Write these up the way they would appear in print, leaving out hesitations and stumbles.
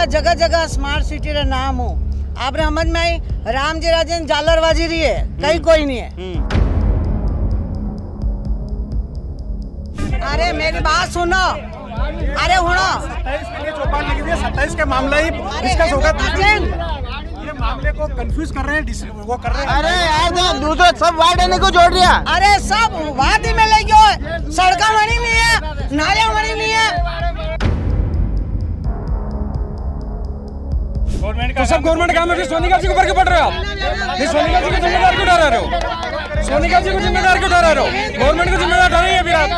जगह जगह smart city रा नाम हो आपने समझ में आई। राम जी राजन जालरबाजी रही है कहीं कोई नहीं है। अरे मेरी बात सुनो, अरे सुनो 27 के लिए चौपाल लिख दिया, 27 के मामला ही डिस्कस होगा। ये मामले को कंफ्यूज कर रहे हैं, वो कर रहे हैं। अरे यार दूसरे सब वार्ड आने को जोड़ दिया। अरे सब वादी में ले गयो, सड़का बनी नहीं है, नालियां बनी नहीं है। तो सब गवर्नमेंट काम है, सोनिका जी को ऊपर क्यों पड़ रहे हो आप? ये सोनिका जी को जिम्मेदार क्यों ठहरा रहे हो? सोनिका जी को जिम्मेदार क्यों ठहरा रहे हो? गवर्नमेंट को जिम्मेदार ठहराइए फिर आप।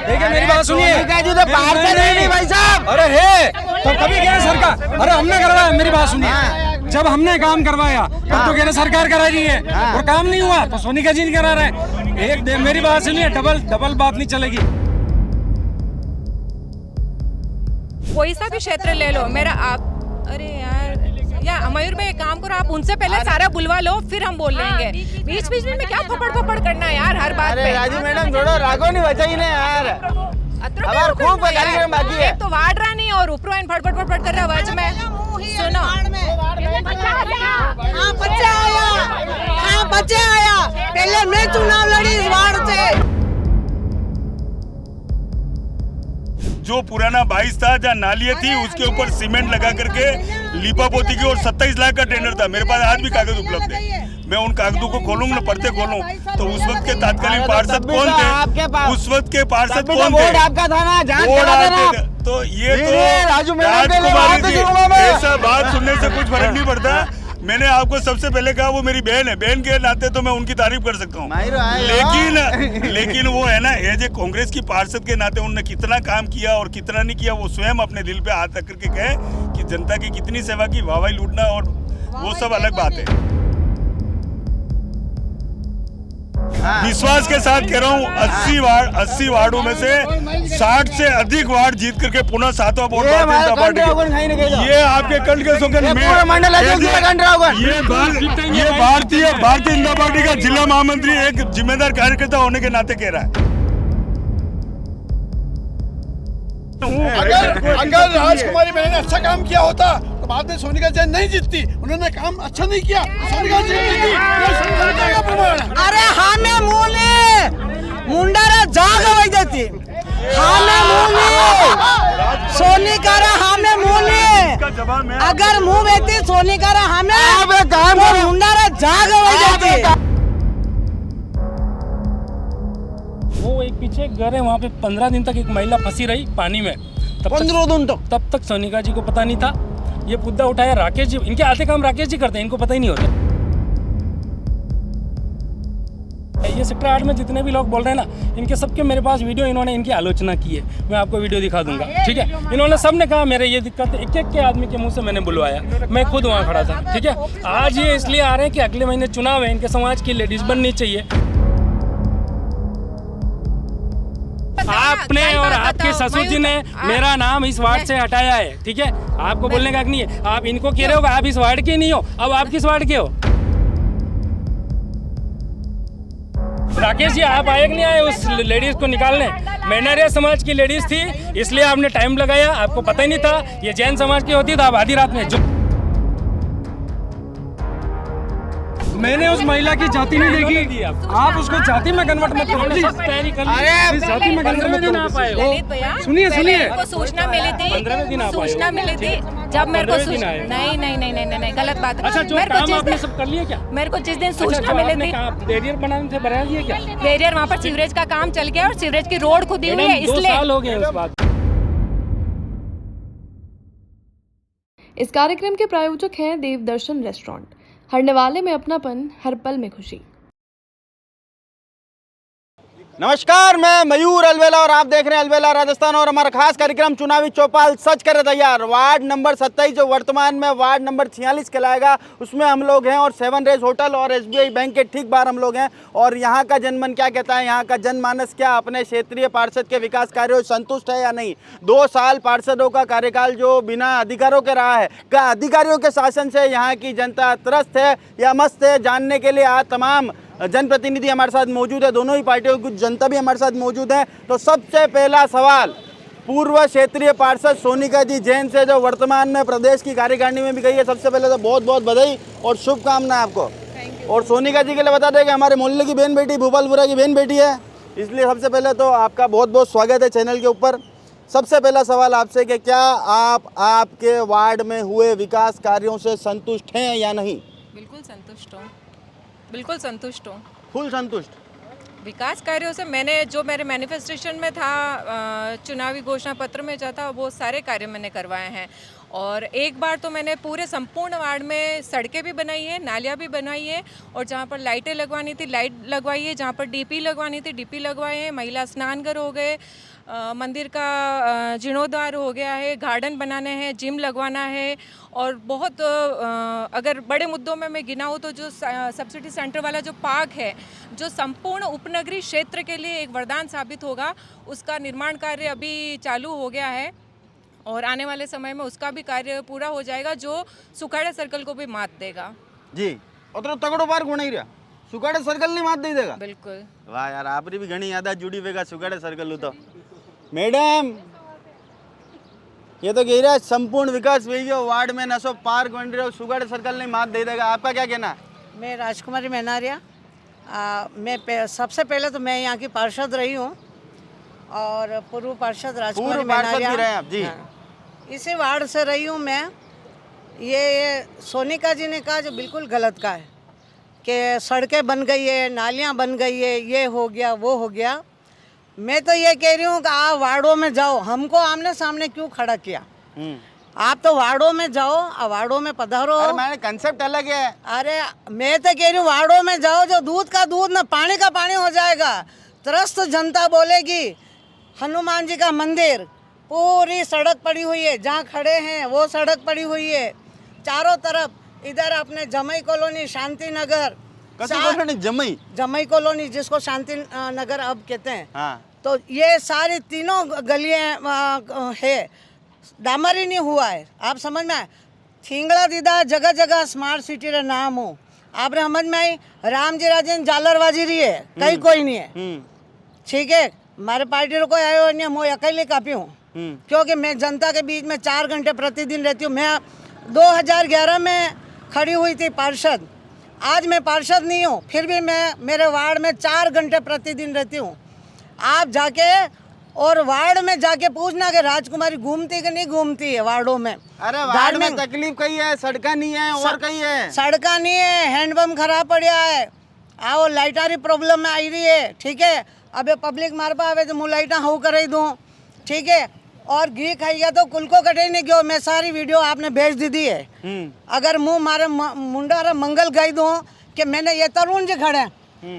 देखिए मेरी बात सुनिए, सोनिका जी तो पार्षद है नहीं भाई साहब। अरे है तो कभी क्या सरकार, अरे हमने करवाया, मेरी बात सुनिए, जब हमने काम करवाया तब तो कहना सरकार करा रही है, और काम नहीं हुआ तो सोनिका जी नहीं करा रहे। एक मेरी बात सुनिए, डबल बात नहीं चलेगी। कोई सा भी क्षेत्र ले लो, मेरा आप अरे यार मयूर में एक काम करो, आप उनसे पहले सारा बुलवा लो फिर हम बोल लेंगे। बीच बीच में क्या फपड़ करना है यार हर बात पे। राजू मैडम थोड़ा रागो नहीं बचाई ने यार, अब खूब कार्यक्रम बाकी है। तो वाड़ रहा नहीं और ऊपर फटफट कर रहा वज में। सुनो बच्चे आया पहले मैं चुनाव लड़ी इस वार्ड से। जो पुराना 22 था जहाँ नालियाँ थी उसके ऊपर सीमेंट लगा करके लीपापोती की, और 27 लाख का टेंडर था। मेरे पास आज भी कागज उपलब्ध है, मैं उन कागजों को खोलूंगा ना, पढ़ते खोलूं तो उस वक्त के तात्कालिक पार्षद कौन थे, उस वक्त के पार्षद कौन थे, आपका था ना, जांच वोट करा देना। आते थे। तो ये तो राजू राजकुमारी जी, मैडम ऐसा बात सुनने से कुछ फर्क नहीं पड़ता। मैंने आपको सबसे पहले कहा वो मेरी बहन है, बहन के नाते तो मैं उनकी तारीफ कर सकता हूँ, लेकिन वो है ना, एज ए कांग्रेस की पार्षद के नाते उन्होंने कितना काम किया और कितना नहीं किया वो स्वयं अपने दिल पे हाथ रख करके कहे कि जनता की कितनी सेवा की, वाहवाही लूटना और वो सब अलग बात है। विश्वास के साथ कह रहा हूँ 80 वार्डों में से 60 से अधिक वार्ड जीत करके पुनः 7वां वोट भारतीय जनता पार्टी के। ये आपके कंठ के शोकन में ये भारतीय जनता पार्टी का जिला महामंत्री एक जिम्मेदार कार्यकर्ता होने के नाते कह रहा है। अगर राजकुमारी मैंने अच्छा काम किया होता तो बाद में सोनिका जैन नहीं जीतती। उन्होंने काम अच्छा नहीं किया, सोनिका जीतती। ये समझौते का प्रमाण है। अरे हमें मूले मुंडारा जाग वही देती, हमें मूले सोनिकारा हमें मूले, अगर मुंह बेती सोनिकारा हमें तो मुंडारा जाग वही देती। वो एक पीछे एक घर है, वहाँ पे 15 दिन तक एक महिला फंसी रही पानी में। 15 दिन तब तक सोनिका जी को पता नहीं था। ये मुद्दा उठाया राकेश जी, इनके आधे काम राकेश जी करते हैं, इनको पता ही नहीं होता। ये सेक्टर 8 में जितने भी लोग बोल रहे हैं ना, इनके सबके मेरे पास वीडियो, इन्होंने इनकी आलोचना की है, मैं आपको वीडियो दिखा दूंगा, ठीक है। इन्होंने सबने कहा मेरे ये दिक्कत है, एक के आदमी के मुंह से मैंने बुलवाया, मैं खुद वहाँ खड़ा था, ठीक है। आज ये इसलिए आ रहे हैं कि अगले महीने चुनाव है, इनके समाज की लेडीज बननी चाहिए। आपने और आपके ससुर जी ने मेरा नाम इस वार्ड से हटाया है, ठीक है। आपको बोलने का हक नहीं है, आप इनको कह रहे हो आप इस वार्ड के नहीं हो, अब आप किस वार्ड के हो? राकेश जी आप आए कि नहीं आए उस लेडीज को निकालने? मैनरिया समाज की लेडीज थी इसलिए आपने टाइम लगाया, आपको पता ही नहीं था। ये जैन समाज की होती तो आप आधी रात में मैंने उस महिला की जाति नहीं देखी, आप उसको जाति में कन्वर्ट मत करो। अरे जाति में कन्वर्ट मत करो। ललित भैया सुनिए को सूचना मिली थी, सूचना मिली थी जब मेरे को नहीं गलत बात। अच्छा जो काम आपने सब कर लिया क्या? मेरे को जिस दिन सूचना मिली थी, बैरियर बनाने थे, बना दिए क्या? बैरियर वहाँ पर सीवरेज का काम चल गया और सीवरेज की रोड खुदी हुई है, 2 साल हो गए उस बात। इस कार्यक्रम के प्रायोजक हैं देवदर्शन रेस्टोरेंट, हर निवाले में अपनापन, हर पल में खुशी। नमस्कार, मैं मयूर अलवेला और आप देख रहे हैं अलवेला राजस्थान और हमारा खास कार्यक्रम चुनावी चौपाल सच करे तैयार। वार्ड नंबर 27 जो वर्तमान में वार्ड नंबर 46 कहलाएगा, उसमें हम लोग हैं और 7 रेज होटल और SBI बैंक के ठीक बाहर हम लोग हैं। और यहाँ का जनमन क्या कहता है, यहाँ का जनमानस क्या अपने क्षेत्रीय पार्षद के विकास कार्यों से संतुष्ट है या नहीं। 2 साल पार्षदों का कार्यकाल जो बिना अधिकारों के रहा है, क्या अधिकारियों के शासन से यहाँ की जनता त्रस्त है या मस्त है, जानने के लिए आज तमाम जनप्रतिनिधि हमारे साथ मौजूद है, दोनों ही पार्टियों की जनता भी हमारे साथ मौजूद है। तो सबसे पहला सवाल पूर्व क्षेत्रीय पार्षद सोनिका जी जैन से, जो वर्तमान में प्रदेश की कार्यकारिणी में भी गई है। सबसे पहले तो बहुत बहुत बधाई और शुभकामनाएं आपको। और सोनिका जी के लिए बता दें कि हमारे मोहल्ले की बहन बेटी, भोपालपुरा की बहन बेटी है, इसलिए सबसे पहले तो आपका बहुत बहुत स्वागत है चैनल के ऊपर। सबसे पहला सवाल आपसे कि क्या आप आपके वार्ड में हुए विकास कार्यों से संतुष्ट हैं या नहीं? बिल्कुल संतुष्ट हूँ, बिल्कुल संतुष्ट हूँ। फुल संतुष्ट। विकास कार्यों से मैंने जो मेरे मैनिफेस्टेशन में था, चुनावी घोषणा पत्र में जो था, वो सारे कार्य मैंने करवाए हैं। और एक बार तो मैंने पूरे संपूर्ण वार्ड में सड़कें भी बनाई है, नालियाँ भी बनाई है, और जहाँ पर लाइटें लगवानी थी लाइट लगवाई है, जहाँ पर डीपी लगवानी थी डीपी लगवाए हैं, महिला स्नानघर हो गए, मंदिर का जीर्णोद्धार हो गया है, गार्डन बनाने हैं, जिम लगवाना है। और बहुत अगर बड़े मुद्दों में मैं गिना हूँ तो जो सब्सिडी सेंटर वाला जो पार्क है, जो संपूर्ण उपनगरीय क्षेत्र के लिए एक वरदान साबित होगा, उसका निर्माण कार्य अभी चालू हो गया है और आने वाले समय में उसका भी कार्य पूरा हो जाएगा, जो सुखाड़े सर्कल को भी मात देगा। जी, उतरो तगड़ो पार्क होना ही रहा, सुखाड़े सर्कल नहीं मात दे देगा। बिल्कुल। वाह यार, आपरी भी घनी याद जुड़ी वेगा सुखाड़े सर्कल तो। मैडम, ये तो कह रहा है संपूर्ण विकास हुई है वार्ड में, नसो पार्क बन रहे हो, सुखाड़े सर्कल नहीं मात दे देगा, आपका क्या कहना है? मैं राजकुमारी मैनारिया, सबसे पहले तो मैं यहाँ की पार्षद रही हूँ और पूर्व पार्षद राजकुमारी मैनारिया। रहे हैं आप जी। हाँ, इसी वार्ड से रही हूँ मैं। ये सोनिका जी ने कहा जो बिल्कुल गलत का है कि सड़कें बन गई है, नालियाँ बन गई है, ये हो गया वो हो गया। मैं तो ये कह रही हूँ कि आप वार्डों में जाओ, हमको आमने सामने क्यों खड़ा किया? आप तो वार्डों में जाओ, वार्डों में पधारो। अरे मैंने कंसेप्ट अलग है। अरे मैं तो कह रही हूँ वार्डों में जाओ, जो दूध का दूध ना पानी का पानी हो जाएगा। त्रस्त जनता बोलेगी हनुमान जी का मंदिर, पूरी सड़क पड़ी हुई है, जहाँ खड़े हैं वो सड़क पड़ी हुई है, चारों तरफ। इधर अपने जमई कॉलोनी, शांति नगर, जमई कॉलोनी जिसको शांति नगर अब कहते हैं। हाँ। तो ये सारी तीनों गलियां है, डामर ही नहीं हुआ है। आप समझ में आए? थिंगड़ा दीदा जगह जगह स्मार्ट सिटी रा नाम हो, आप समझ में आई? राम जी राजन जालरबाजी रही है, कहीं कोई नहीं है। ठीक है, हमारे पार्टी को कोई आयो नहीं, मैं अकेले काफी हूँ, क्योंकि मैं जनता के बीच में 4 घंटे प्रतिदिन रहती हूँ। मैं 2011 में खड़ी हुई थी पार्षद, आज मैं पार्षद नहीं हूँ, फिर भी मैं मेरे वार्ड में 4 घंटे प्रतिदिन रहती हूँ। आप जाके और वार्ड में जाके पूछना कि राजकुमारी घूमती कि नहीं घूमती है वार्डों में। अरे वार्ड में तकलीफ कहीं है, सड़का नहीं है और कहीं है। सड़का नहीं है, हैंडपंप खराब पड़ा है, आओ लाइटारी प्रॉब्लम में आई रही है। ठीक है, अबे पब्लिक मार पावे तो मुँह लाइटा हूँ कर ही दूँ। ठीक है, और घी खाइएगा तो कुल को कटे नहीं क्यों, मैं सारी वीडियो आपने भेज दी है। अगर मुँह मारे मुंडा मंगल गाई दूँ कि मैंने ये तरुण जी खड़े हैं,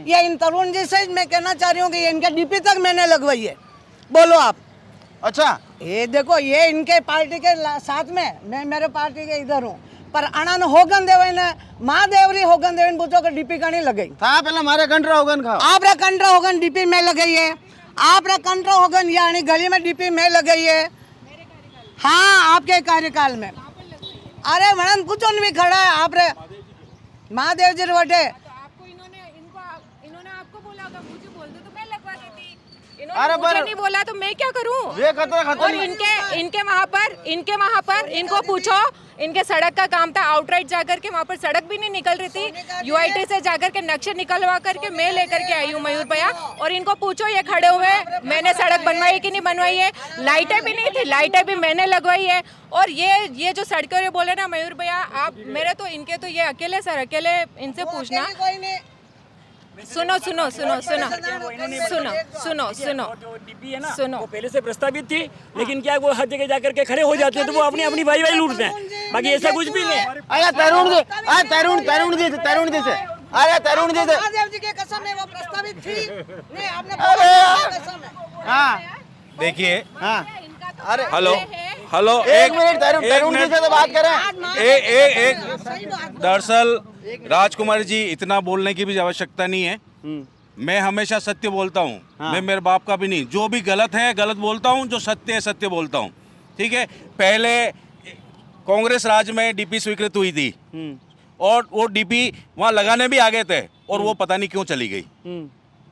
ये इन तरुण जी से मैं कहना चाह रही हूँ कि इनके डीपी तक मैंने लगवाई है। बोलो आप। अच्छा, ये देखो, ये इनके पार्टी के साथ में, मैं मेरे पार्टी के इधर हूँ, पर अणन होगन देवे ने महादेवरी होगन देवे पूछो कि डीपी का नहीं लगाई था। पहले हमारे कंट्रा होगन खाओ, आप रा कंट्रा होगन डीपी में लगाई है, आप रा कंट्रा होगन यानी गली में डीपी में लगाई है। हाँ, आपके कार्यकाल में। अरे वणन पूछो नहीं खड़ा है आप रे महादेव जी रोटे। इन्होंने आपको बोला होगा, मुझे बोल दो तो मैं लगवा देती। अरे मुझे नहीं बोला तो मैं क्या करूं? ये खतरा और इनके वहाँ पर इनको पूछो, इनके सड़क का काम था, आउटराइट जाकर के वहाँ पर सड़क भी नहीं निकल रही थी, यूआईटी से जाकर के नक्शे निकलवा करके मैं लेकर के आई हूँ मयूर भैया। और इनको पूछो, ये खड़े हुए, मैंने सड़क बनवाई कि नहीं बनवाई है? लाइटें भी नहीं थी, लाइटें भी मैंने लगवाई है। और ये जो सड़कें बोले ना मयूर भैया, आप मेरे तो इनके तो ये अकेले सर, अकेले इनसे पूछना। सुनो सुनो सुनो सुनो सुनो सुनो सुनो जो डीपी है ना, सुनो। वो पहले से प्रस्तावित थी, लेकिन क्या वो हर जगह जाकर के खड़े हो जाते हैं तो वो अपनी अपनी वाई लूटते हैं, बाकी ऐसा कुछ भी नहीं। अरे तरुण जी, तरुण जी से, अरे तरुण जी से, महादेव जी के कसम है वो प्रस्तावित थी नहीं, आपने कसम है। हाँ देखिए, हाँ, अरे हेलो, एक मिनट, तरुण जी से तो बात करें। एक दरअसल राजकुमार जी, इतना बोलने की भी आवश्यकता नहीं है। मैं हमेशा सत्य बोलता हूँ। हाँ। मैं मेरे बाप का भी नहीं, जो भी गलत है गलत बोलता हूँ, जो सत्य है सत्य बोलता हूँ। ठीक है, पहले कांग्रेस राज में डीपी स्वीकृत हुई थी और वो डीपी वहाँ लगाने भी आ गए थे और वो पता नहीं क्यों चली गई।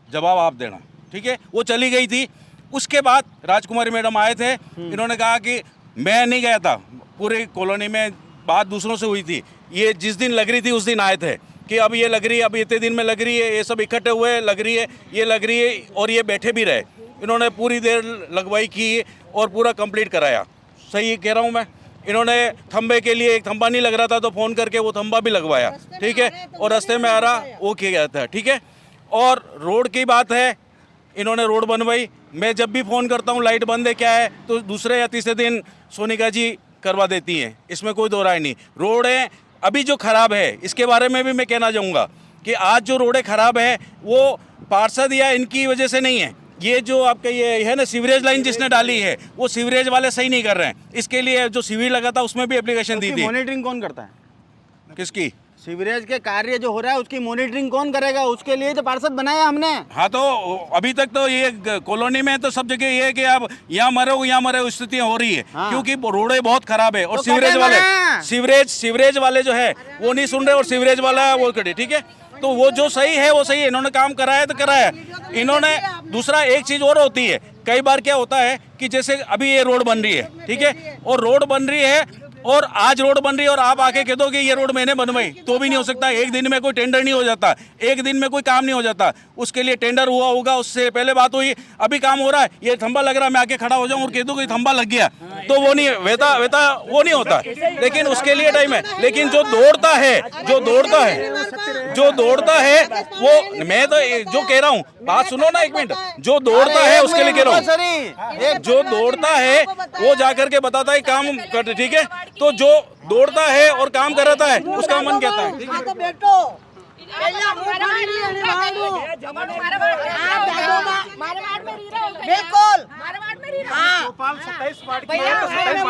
जवाब आप देना। ठीक है, वो चली गई थी उसके बाद राजकुमारी मैडम आए थे, इन्होंने कहा कि मैं नहीं गया था, पूरी कॉलोनी में बात दूसरों से हुई थी, ये जिस दिन लग रही थी उस दिन आए थे कि अब ये लग रही है, अब इतने दिन में लग रही है, ये सब इकट्ठे हुए लग रही है, ये लग रही है, और ये बैठे भी रहे। इन्होंने पूरी देर लगवाई की और पूरा कंप्लीट कराया। सही कह रहा हूँ मैं। इन्होंने खंबे के लिए एक खंबा नहीं लग रहा था तो फ़ोन करके वो खंबा भी लगवाया, ठीक है, और रास्ते में आ रहा वो किया गया था, ठीक है। और रोड की बात है, इन्होंने रोड बनवाई। मैं जब भी फ़ोन करता हूँ लाइट बंद है क्या है, तो दूसरे या तीसरे दिन सोनिका जी करवा देती हैं, इसमें कोई दो राय नहीं। रोड है अभी जो ख़राब है, इसके बारे में भी मैं कहना चाहूँगा कि आज जो रोडें ख़राब है वो पार्षद या इनकी वजह से नहीं है। ये जो आपका ये है ना सीवरेज लाइन जिसने डाली है, वो सीवरेज वाले सही नहीं कर रहे हैं। इसके लिए जो सीवर लगा था उसमें भी एप्लीकेशन दी थी। मॉनिटरिंग कौन करता है? किसकी? सीवरेज के कार्य जो हो रहा है उसकी मॉनिटरिंग कौन करेगा? उसके लिए तो पार्षद बनाया हमने। हाँ, तो अभी तक तो ये कॉलोनी में तो सब जगह ये है कि आप यहाँ मरो स्थितियाँ हो रही है। हाँ। क्योंकि रोडें बहुत खराब है और तो सीवरेज वाले जो है वो नहीं सुन रहे और सीवरेज वाला वो करे, ठीक है। तो वो जो सही है वो सही है, इन्होंने काम कराया तो कराया। इन्होंने दूसरा एक चीज़ और होती है, कई बार क्या होता है कि जैसे अभी ये रोड बन रही है, ठीक है, और रोड बन रही है और आज रोड बन रही है और आप आके कह दो कि ये रोड मैंने बनवाई, तो भी नहीं हो सकता। एक दिन में कोई टेंडर नहीं हो जाता, एक दिन में कोई काम नहीं हो जाता। उसके लिए टेंडर हुआ होगा, उससे पहले बात हुई, अभी काम हो रहा है, ये थंबा लग रहा है, मैं आके खड़ा हो जाऊं और कह दूं कि थंबा लग गया, तो वो नहीं वेता वो नहीं होता। लेकिन उसके लिए टाइम है। लेकिन जो दौड़ता है वो, मैं तो जो कह रहा हूँ, बात सुनो ना एक मिनट, जो दौड़ता है उसके लिए कह रहा हूँ, जो दौड़ता है वो जाकर के बताता है काम कर, ठीक है। तो जो दौड़ता है और काम कराता है उसका मन कहता है।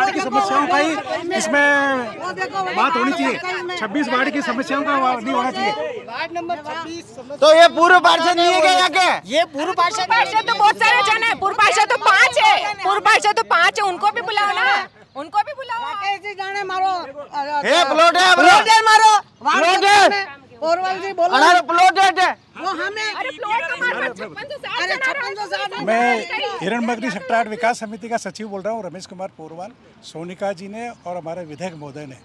की समस्याओं का ही इसमें बात होनी चाहिए। 26 वार्ड की समस्याओं का नहीं होना चाहिए। वार्ड नंबर 26 तो ये पूर्व पार्षद नहीं है क्या यहाँ के? ये पूर्व पार्षद तो बहुत सारे जन है, पूर्व पार्षद तो 5 है, पूर्व पार्षद तो 5 है, उनको भी बुलाओ ना, उनको भी बुलाओ। मारो प्लॉट है मारो पोरवाल जी बोलो। अरे प्लॉट है वो हमें, अरे प्लॉट का मैं हिरणमगरी सेक्टर 8 विकास समिति का सचिव बोल रहा हूँ, रमेश कुमार पोरवाल। सोनिका जी ने और हमारे विधायक महोदय ने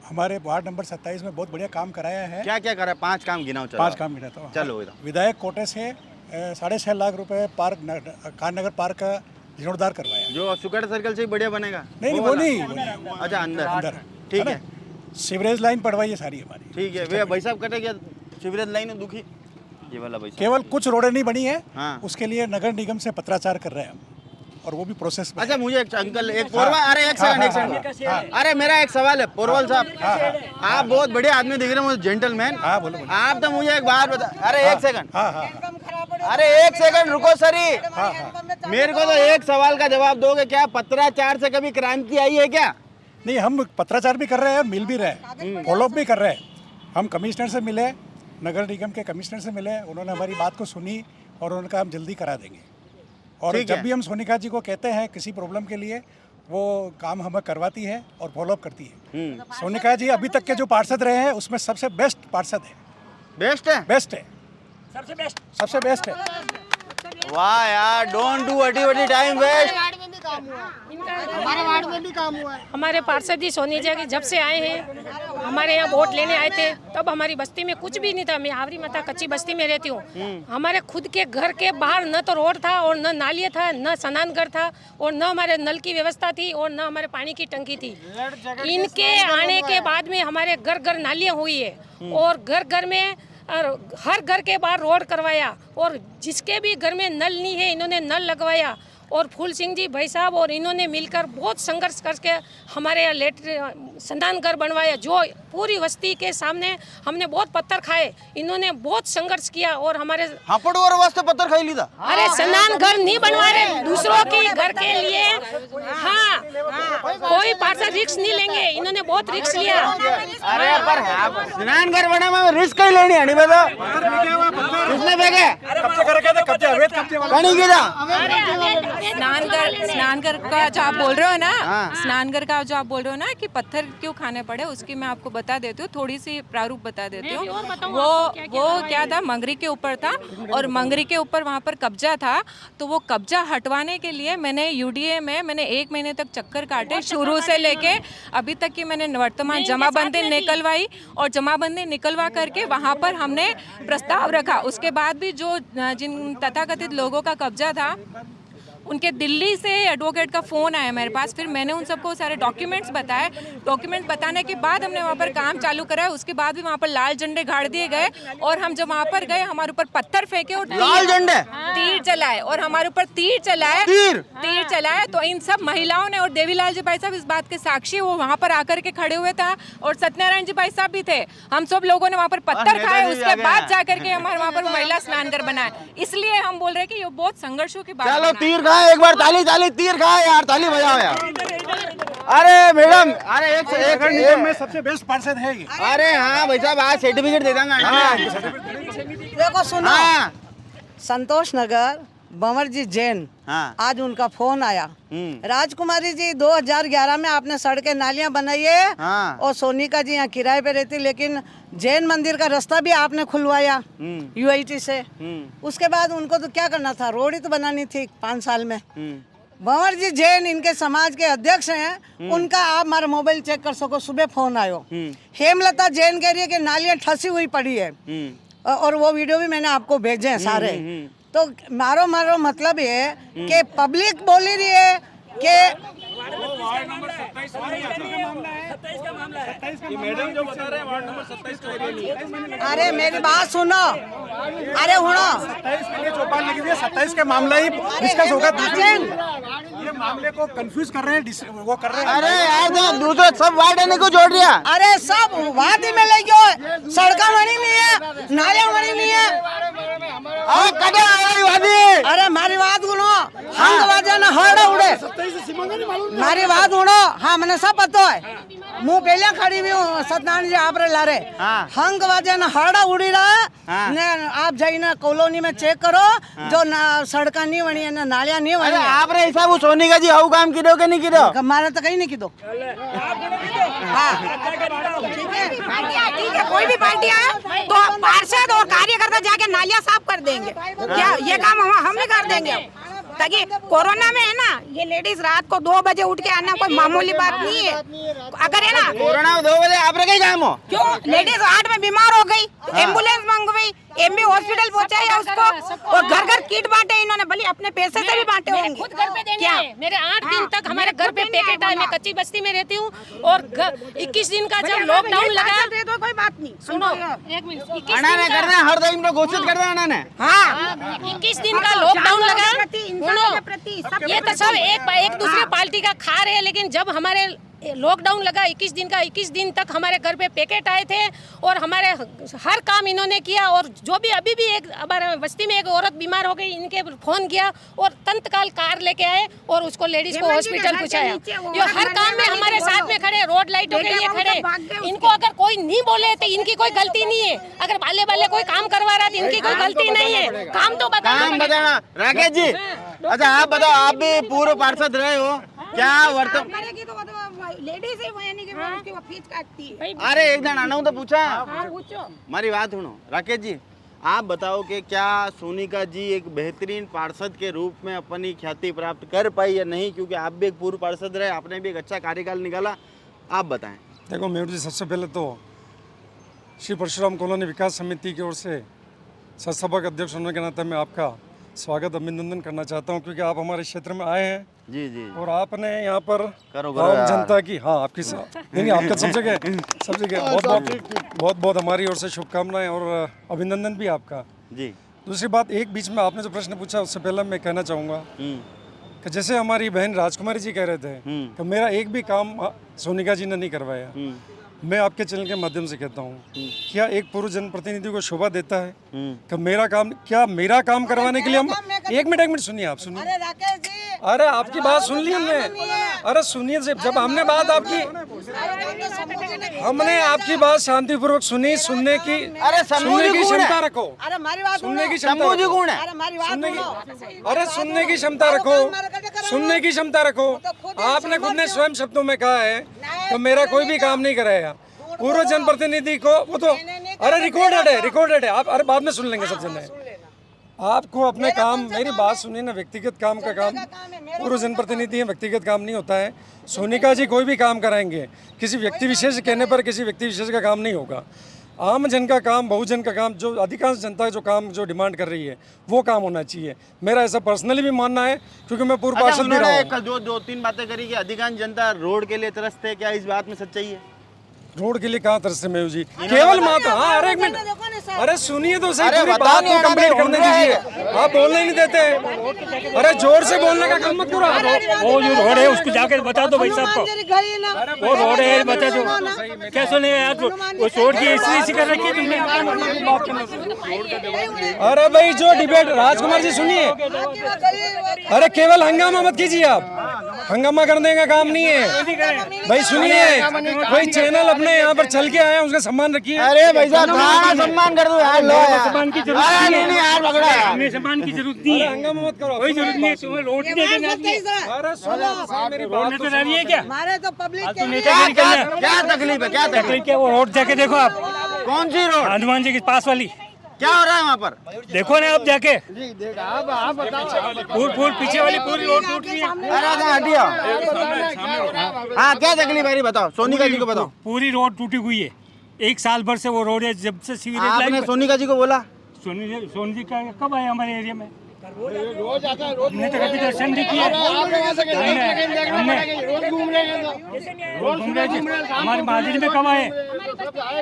हमारे वार्ड नंबर 27 में बहुत बढ़िया काम कराया है। क्या क्या करा? 5 काम गिनाओ। 5 काम गिनाता हूँ। चलो। विधायक कोटे से 6.5 लाख रुपए पार्क खाननगर पार्क का जीर्णोद्धार करवाया, जो सुकड़ सर्कल से बढ़िया बनेगा। नहीं वो नहीं, अच्छा अंदर ठीक है। सीवरेज लाइन पड़वाई है सारी हमारी, ठीक है। भैया भाई साहब कटे क्या सीवरेज लाइन दुखी, ये वाला भाई केवल कुछ रोडें नहीं बनी है। हाँ। उसके लिए नगर निगम से पत्राचार कर रहे हैं हम, और वो भी प्रोसेस में। अच्छा मुझे एक अंकल एक पोरवाल, अरे एक सेकंड, अरे मेरा एक सवाल है पोरवाल साहब, आप बहुत बड़े आदमी दिख रहे हैं, जेंटलमैन। हाँ बोलो। आप तो मुझे एक बात बता, अरे एक सेकंड, अरे एक सेकंड रुको सर, मेरे को तो एक सवाल का जवाब दोगे क्या? पत्राचार से कभी क्रांति आई है क्या? नहीं, हम पत्राचार भी कर रहे हैं और मिल भी रहे हैं, फॉलोअप भी कर रहे हैं। हम कमिश्नर से मिले, नगर निगम के कमिश्नर से मिले, उन्होंने हमारी बात को सुनी और उन्होंने कहा हम जल्दी करा देंगे। और जब भी हम सोनिका जी को कहते हैं किसी प्रॉब्लम के लिए, वो काम हमें करवाती है और फॉलोअप करती है। सोनिका जी अभी तक के जो पार्षद रहे हैं उसमें सबसे बेस्ट पार्षद है। बेस्ट है? बेस्ट है, सबसे बेस्ट है। वाह यार, डोंट डू वटी टाइम वेस्ट। हमारे वार्ड में भी काम हुआ है। हमारे पार्षद जी सोनिका जी जब से आए हैं, हमारे यहाँ वोट लेने आए थे, तब हमारी बस्ती में कुछ भी नहीं था। मैं आवरी माता कच्ची बस्ती में रहती हूँ। हमारे खुद के घर के बाहर न तो रोड था और न नालिया था, न स्नान घर था, और न हमारे नल की व्यवस्था थी, और न हमारे पानी की टंकी थी। इनके आने के बाद में हमारे घर घर नालियाँ हुई है, और घर घर में हर घर के बाहर रोड करवाया, और जिसके भी घर में नल नहीं है इन्होंने नल लगवाया। और फूल सिंह जी भाई साहब और इन्होंने मिलकर बहुत संघर्ष करके हमारे यहाँ संधान घर बनवाया, जो पूरी बस्ती के सामने हमने बहुत पत्थर खाए। इन्होंने बहुत संघर्ष किया और हमारे हापड़ और वास्ते पत्थर खाई ली था। अरे संधान घर नहीं बनवा रहे, दूसरों के घर के लिए। हाँ, कोई पार्षद रिस्क नहीं लेंगे, इन्होंने बहुत रिस्क लिया। अरे पर स्नान घर बना में रिस्क ही लेनी है, नहीं बता किसने फेंके? कब्जे करके थे, कब्जे अवैध कब्जे वाले कहीं गिरा स्नानगर का जो आप बोल रहे हो ना, स्नानगर का जो आप बोल रहे हो ना कि पत्थर क्यों खाने पड़े, उसकी मैं आपको बता देती हूँ, थोड़ी सी प्रारूप बता देती हूँ। वो क्या था, मंगरी के ऊपर था और मंगरी के ऊपर वहाँ पर कब्जा था, तो वो कब्जा हटवाने के लिए मैंने यूडीए में मैंने 1 महीने तक चक्कर काटे, शुरू से लेके अभी तक की मैंने वर्तमान जमाबंदी निकलवाई और जमाबंदी निकलवा करके वहाँ पर हमने प्रस्ताव रखा। उसके बाद भी जो जिन तथाकथित लोगों का कब्जा था, उनके दिल्ली से एडवोकेट का फ़ोन आया मेरे पास, फिर मैंने उन सबको सारे डॉक्यूमेंट्स बताए। डॉक्यूमेंट बताने के बाद हमने वहाँ पर काम चालू करा। उसके बाद भी वहाँ पर लाल झंडे गाड़ दिए गए और हम जब वहाँ पर गए हमारे ऊपर पत्थर फेंके और लाल झंडे तीर चलाए और हमारे ऊपर तीर चलाए। तो इन सब महिलाओं ने और देवीलाल जी भाई साहब इस बात के साक्षी, वो वहाँ पर आकर के खड़े हुए था और सत्यनारायण जी भाई साहब भी थे। हम सब लोगों ने वहाँ पर पत्थर खाए, उसके बाद जाकर के हमारे वहाँ पर महिला स्नानघर बनाए। इसलिए हम बोल रहे हैं कि ये बहुत संघर्षों की बात है। चलो तीर खाए, एक बार ताली तीर खाए यार, ताली बजाओ यार। अरे मैडम, अरे एक में सबसे बेस्ट पार्षद है ये। अरे हाँ भाई साहब, आज सर्टिफिकेट दे देंगे। देखो सुनो, संतोष नगर बंवरजी जैन, आज उनका फोन आया, राजकुमारी जी 2011 में आपने सड़कें नालियां बनाई है और सोनिका जी यहाँ किराए पे रहती, लेकिन जैन मंदिर का रास्ता भी आपने खुलवाया यूआईटी से। उसके बाद उनको तो क्या करना था, रोड ही तो बनानी थी 5 साल में। बंवर जी जैन इनके समाज के अध्यक्ष हैं, उनका आप हमारा मोबाइल चेक कर सको, सुबह फोन आयो। हेमलता जैन कह रही है कि नालियां ठसी हुई पड़ी है और वो वीडियो भी मैंने आपको भेजे हैं सारे। तो मारो मतलब ये कि पब्लिक बोली रही है कि अरे मेरी बात सुनो, अरे सुनो, 27 के मामला ही डिस्कस होगा। ये मामले को कंफ्यूज कर रहे हैं, वो कर रहे हैं। अरे यार दूसरे सब वार्ड को जोड़ दिया। अरे सब वाद ही में ले गयो, सड़का बनी नहीं है, नालियां बनी नहीं है। अरे मारी बात सुनो, हंग बाजा ना हरड़ा उड़े, मारी बात सुनो। हाँ मैंने सब पता है, मुँह पहले खड़ी हुई हूँ, सत्यनारायण जी आप ला रहे हंग बाजा ना हरड़ा उड़ी रहा ने। आप जाइए ना कॉलोनी में चेक करो, जो सड़का नहीं बनी है ना नालियां नहीं बनी है। आप रे हिसाब सोनिका जी हाउ काम किदो के नहीं किदो, हमारा तो कहीं नहीं किदो। हाँ ठीक है, कोई भी पार्टी आए तो पार्षद और कार्यकर्ता जाके नालियां साफ कर देंगे। क्या ये काम हम ही कर देंगे? ताकि कोरोना में है ना, ये लेडीज रात को 2 बजे उठ के आना कोई मामूली बात नहीं है। अगर है ना कोरोना में 2 बजे आप रे काम हो, क्यों लेडीज 8 में बीमार हो गई, एम्बुलेंस मंगवाई, एमबी हॉस्पिटल पहुंचाया उसको, और घर किट बांटे इन्होंने, भले अपने पैसे से भी बांटे होंगे। खुद घर पे देंगे क्या? मेरे 8 दिन तक हमारे घर पे पैकेट आए। मैं कच्ची बस्ती में रहती हूँ और 21 दिन का जब लॉकडाउन लगा, तो कोई बात नहीं, सुनो 1 मिनट, 21 ने करना है, हर दिन में घोषित कर देना ने। हाँ 21 दिन का लॉकडाउन लगा, सुनो ये तो सब एक दूसरे पार्टी का खा रहे हैं। लेकिन जब हमारे लॉकडाउन लगा 21 दिन का, 21 दिन तक हमारे घर पे पैकेट आए थे और हमारे हर काम इन्होंने किया। और जो भी अभी भी एक हमारे बस्ती में एक औरत बीमार हो गई, इनके फोन किया और तंत्काल कार लेके आए और उसको लेडीज को हॉस्पिटल पहुंचाया। जो हर काम में हमारे साथ में खड़े, रोड लाइटों के लिए खड़े। इनको अगर कोई नहीं बोले तो इनकी कोई गलती नहीं है, अगर बाले कोई काम करवा रहा तो इनकी कोई गलती नहीं है। काम तो बताना। राकेश जी, अच्छा आप बताओ, आप भी पूर्व पार्षद रहे हो, क्या लेडीज उसकी फीस काटती है। अरे एक जन आना तो पूछा, हमारी बात सुनो। राकेश जी आप बताओ कि क्या सोनिका जी एक बेहतरीन पार्षद के रूप में अपनी ख्याति प्राप्त कर पाई या नहीं, क्योंकि आप भी एक पूर्व पार्षद रहे, आपने भी एक अच्छा कार्यकाल निकाला, आप बताएं। देखो मयूर जी, सबसे पहले तो श्री परशुराम कॉलोनी विकास समिति की ओर से सदसभा के अध्यक्ष होने के नाते मैं आपका स्वागत अभिनंदन करना चाहता हूं, क्योंकि आप हमारे क्षेत्र में आए हैं जी और आपने यहाँ पर आम जनता की, हाँ आपकी नहीं आपका सब जगह बहुत हमारी ओर से शुभकामनाएं और अभिनंदन भी आपका जी। दूसरी बात, एक बीच में आपने जो प्रश्न पूछा उससे पहले मैं कहना चाहूँगा कि जैसे हमारी बहन राजकुमारी जी कह रहे थे कि मेरा एक भी काम सोनिका जी ने नहीं करवाया, मैं आपके चैनल के माध्यम से कहता हूँ, क्या एक पूर्व जनप्रतिनिधि को शोभा देता है कि मेरा काम करवाने के लिए हम एक मिनट सुनिए, आप सुनिए। अरे राकेश जी अरे आपकी बात सुन ली हमने। अरे सुनिए, जब हमने बात आपकी, हमने आपकी बात शांतिपूर्वक सुनी। सुनने की क्षमता रखो। सुनने की क्षमता, अरे सुनने की क्षमता रखो, सुनने की क्षमता रखो। आपने खुद ने स्वयं शब्दों में कहा है तो मेरा कोई भी काम नहीं कराया। पूर्व जनप्रतिनिधि को वो तो, अरे रिकॉर्डेड है। आप अरे बाद में सुन लेंगे सब जने। आपको अपने काम, मेरी बात सुनिए ना, व्यक्तिगत काम का काम पूर्व जनप्रतिनिधि है, व्यक्तिगत काम नहीं होता है। सोनिका जी कोई भी काम कराएंगे, किसी व्यक्ति विशेष कहने पर किसी व्यक्ति विशेष का काम नहीं होगा। आम जन का काम, बहुजन का काम, जो अधिकांश जनता जो काम जो डिमांड कर रही है वो काम होना चाहिए। मेरा ऐसा पर्सनली भी मानना है, क्योंकि मैं पूर्व पार्षद भी रहा हूं। जो 2-3 बातें करी कि अधिकांश जनता रोड के लिए तरसते है, क्या इस बात में सच्चाई है? रोड के लिए कहाँ तरसते मयूर जी? केवल मात्र, हाँ अरे एक मिनट, अरे सुनिए तो सही, पूरी बात तो कंप्लीट करने दीजिए। आप बोलने नहीं देते। अरे जोर से बोलने का काम मत करो। वो जो रोड है उसको जाकर बता दो भाई साहब को, वो रोड है बता दो। क्या सुनेगा यार, वो रोड की ऐसी कर रखी है तुमने। अरे भाई जो डिबेट, राजकुमार जी सुनिए, अरे केवल हंगामा मत कीजिए। आप हंगामा करने का काम नहीं है भाई। सुनिए, कोई चैनल अपने यहाँ पर चल के आए हैं, उसका सम्मान रखिए। अरे भाई साहब सम्मान कर दो यार। लो सम्मान की जरूरत नहीं है, हमें सम्मान की जरूरत नहीं है। हंगामा मत करो, कोई जरूरत नहीं है। तुम्हें रोड नहीं देना, अरे सुनो मेरी रोड नजर आ रही है क्या? हमारे तो पब्लिक तो नेतागिरी करना है। क्या तकलीफ है? क्या तकलीफ क्या? वो रोड जाके देखो आप। कौन सी रोड? हनुमान जी के पास वाली। क्या हो रहा है वहाँ पर? देखो ना आप जाके, पूरी पीछे वाली पूरी रोड टूट रही है। अरे हटिया। हाँ क्या तकलीफ है बताओ, सोनिका जी को बताओ। पूरी रोड टूटी हुई है, 1 साल भर से वो रोड है। जब से सीवरेज आपने सोनिका जी को बोला? सोनी जी का कब आए हमारे एरिया में? हमने तो कभी दर्शन नहीं किया। हमारे माजरी में कब आए?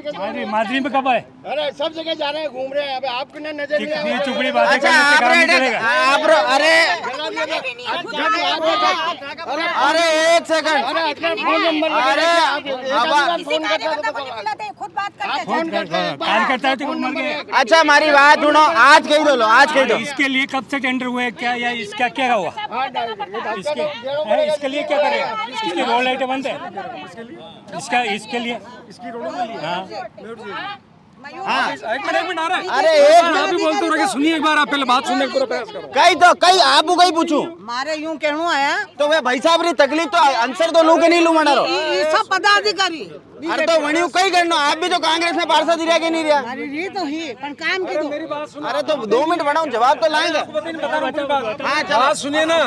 हमारे माजरी में कब आए? अरे सब जगह जा रहे हैं, घूम रहे हैं। अब आपको ना नजर नहीं आ रहा। चुपड़ी बातें अच्छा अरे एक सेकंड, कार्यकर्ता तो मर गए। अच्छा हमारी बात सुनो, आज कही दो लो, आज कही दो। इसके लिए कब से टेंडर हुए क्या, या इसका क्या हुआ? इसके लिए क्या करेगा? इसकी रोड लाइटें बंद है इसके लिए इसकी रोड एक मिनट आ रहा है। अरे आप भी बोलते हो, सुनिए एक बार, आप पहले बात सुनने का पूरा प्रयास करो। कई आपको कहीं पूछूं मारे यूं कहणो आया तो वे भाई साहब री तकलीफ तो आंसर तो लू के नहीं लू मनारो। ये सब पदाधिकारी अरे तो वणी कई करनो, आप भी तो कांग्रेस में पार्षद रहा के नहीं रहा? अरे ये तो ही पर काम की तो मेरी बात सुनो। अरे तो 2 मिनट बढ़ाओ, जवाब तो लाएंगे। हाँ बात सुनिए ना।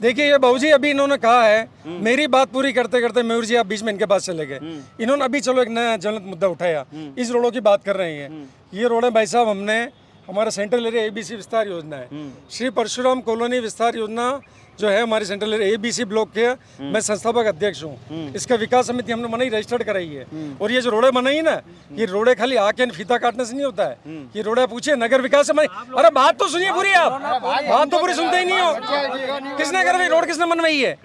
देखिए ये बहू जी, अभी इन्होंने कहा है, मेरी बात पूरी करते करते मयूर जी आप बीच में इनके पास चले गए। इन्होंने अभी चलो एक नया ज्वलंत मुद्दा उठाया, इस रोडों की बात कर रहे हैं। ये रोड है भाई साहब, हमने हमारा सेंट्रल एरिया ABC विस्तार योजना है, श्री परशुराम कॉलोनी विस्तार योजना जो है हमारी सेंट्रल एरिया ABC ब्लॉक के, मैं संस्थापक अध्यक्ष हूँ। इसका विकास समिति हमने बनाई, रजिस्टर्ड कराई है। और ये जो रोडे बनाई है ना, ये रोडे खाली आके फीता काटने से नहीं होता है। ये रोडे पूछिए नगर विकास से बनाई। अरे बात तो सुनिए पूरी, आप बात तो पूरी सुनते ही नहीं हो। किसने करवाई रोड? किसने बनवाई है?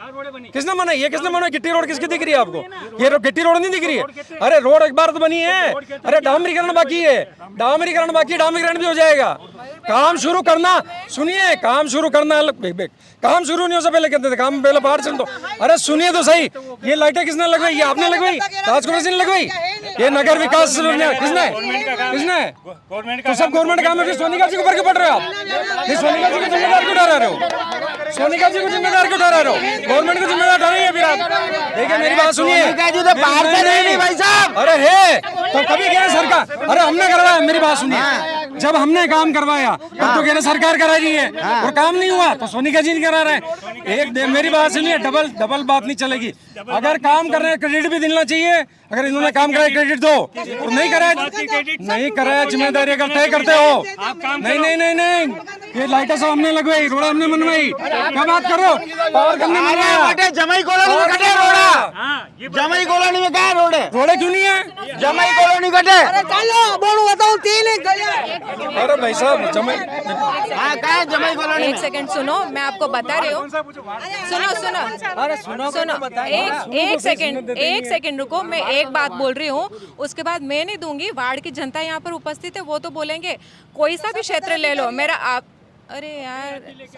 किसने बनाई है? किसने बनवाई? गिट्टी रोड किसकी दिख रही है आपको? ये गिट्टी रोड नहीं दिख रही है। अरे रोड एक बार तो बनी है। अरे डामरीकरण बाकी है, डामरीकरण भी हो जाएगा। काम शुरू करना, सुनिए, काम शुरू करना, काम शुरू नहीं हो से पहले कहते थे काम पहले बाहर चल दो। अरे सुनिए तो सही, ये लाइटें किसने लगवाई? ये आपने लगवाई? राजकुमार जी ने लगवाई? ये नगर विकास किसने? तो सब गवर्नमेंट काम है, फिर सोनिका जी को ऊपर क्यों पड़ रहे हो आप? फिर सोनिका जी को जिम्मेदार क्यों ठहरा रहे हो? सोनिका जी को जिम्मेदार क्यों ठहरा रहे हो? गवर्नमेंट को जिम्मेदार ठहराइए फिर आप। देखिए मेरी बात सुनिए, भाई साहब। अरे है तो कभी कह रहे सरकार, अरे हमने करवाया। मेरी बात सुनिए, जब हमने काम करवाया तब तो कह रहे सरकार करा रही है, और काम नहीं हुआ तो सोनिका जी नहीं करा रहे हैं। मेरी बात सुनिए, डबल बात नहीं चलेगी। अगर काम कर रहे हैं क्रेडिट भी देना चाहिए। अगर इन्होंने काम कराया क्रेडिट दो, और नहीं कराया जिम्मेदारी अगर तय करते हो। नहीं, ये लाइटें सब हमने लगवाई, रोड़ा हमने बनवाई। क्या बात कर रहे हो? पावर हमने बनवाया। जमाई कॉलोनी में कटे रोड़ा, जमाई कॉलोनी में क्या रोड है? रोड़े क्यों नहीं है? जमाई कॉलोनी कटे। चलो बोलो बताओ, 3 अरे भाई साहब जमाई, हाँ क्या है जमाई कॉलोनी? एक सेकंड सुनो, मैं आपको बता रही हूँ। सुनो अरे सुनो, एक सेकंड रुको। मैं एक बात बोल रही हूँ, उसके बाद मैं नहीं दूंगी। वार्ड की जनता यहाँ पर उपस्थित है, वो तो बोलेंगे। कोई सा भी क्षेत्र ले लो, मेरा आप अरे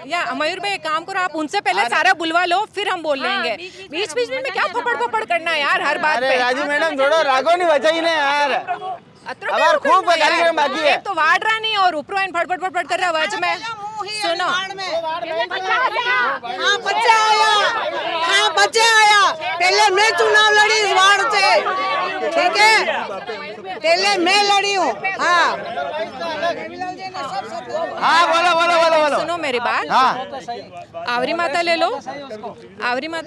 यार मयूर भाई एक काम करो, आप उनसे पहले सारा बुलवा लो, फिर हम बोल लेंगे। बीच बीच में क्या फपड़ करना है यार हर बात अरे पे। राजू मैडम थोड़ा रागो नहीं बचाई ने यार, अब खूब कार्यक्रम बाकी है। एक तो वाड़ रहा नहीं और ऊपर फटफट कर रहा वज में। सुनो हाँ बच्चे आया, पहले मैं चुनाव लड़ी इस वार्ड से, ठीक है, पहले मैं लड़ी हूँ। हाँ बोलो। सुनो मेरी बात। हाँ आवरी माता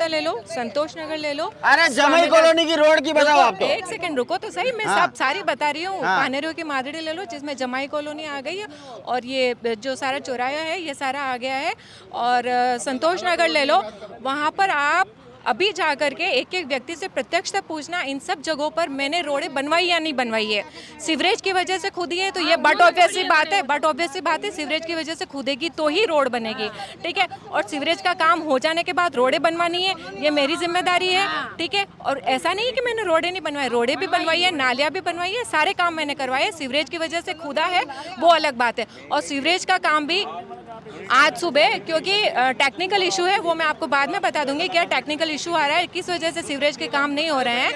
ले लो, संतोष नगर ले लो। अरे जमाई कॉलोनी की रोड की बताओ आप तो। एक सेकंड रुको तो सही, मैं सब सारी बता रही हूँ। पानेरियो की मादड़ी ले लो, जिसमें जमाई कॉलोनी आ गई है, और ये जो सारा चौराया है ये सारा आ गया है। और संतोष नगर ले लो, वहाँ पर आप अभी जा करके एक एक व्यक्ति से प्रत्यक्ष से पूछना इन सब जगहों पर मैंने रोडें बनवाई या नहीं बनवाई है। सीवरेज की वजह से खुदी है तो ये बट ऑब्वियस सी बात है, सीवरेज की वजह से खुदेगी तो ही रोड बनेगी, ठीक है। और सीवरेज का काम हो जाने के बाद रोडें बनवानी है, ये मेरी जिम्मेदारी है, ठीक है। और ऐसा नहीं है कि मैंने रोडें नहीं बनवाई, रोडें भी बनवाई है, नालियाँ भी बनवाई है, सारे काम मैंने करवाए हैं। सीवरेज की वजह से खुदा है वो अलग बात है, और सीवरेज का काम भी आज सुबह, क्योंकि टेक्निकल इशू है, वो मैं आपको बाद में बता दूंगी क्या टेक्निकल इशू आ रहा है, किस वजह से सीवरेज के काम नहीं हो रहे हैं।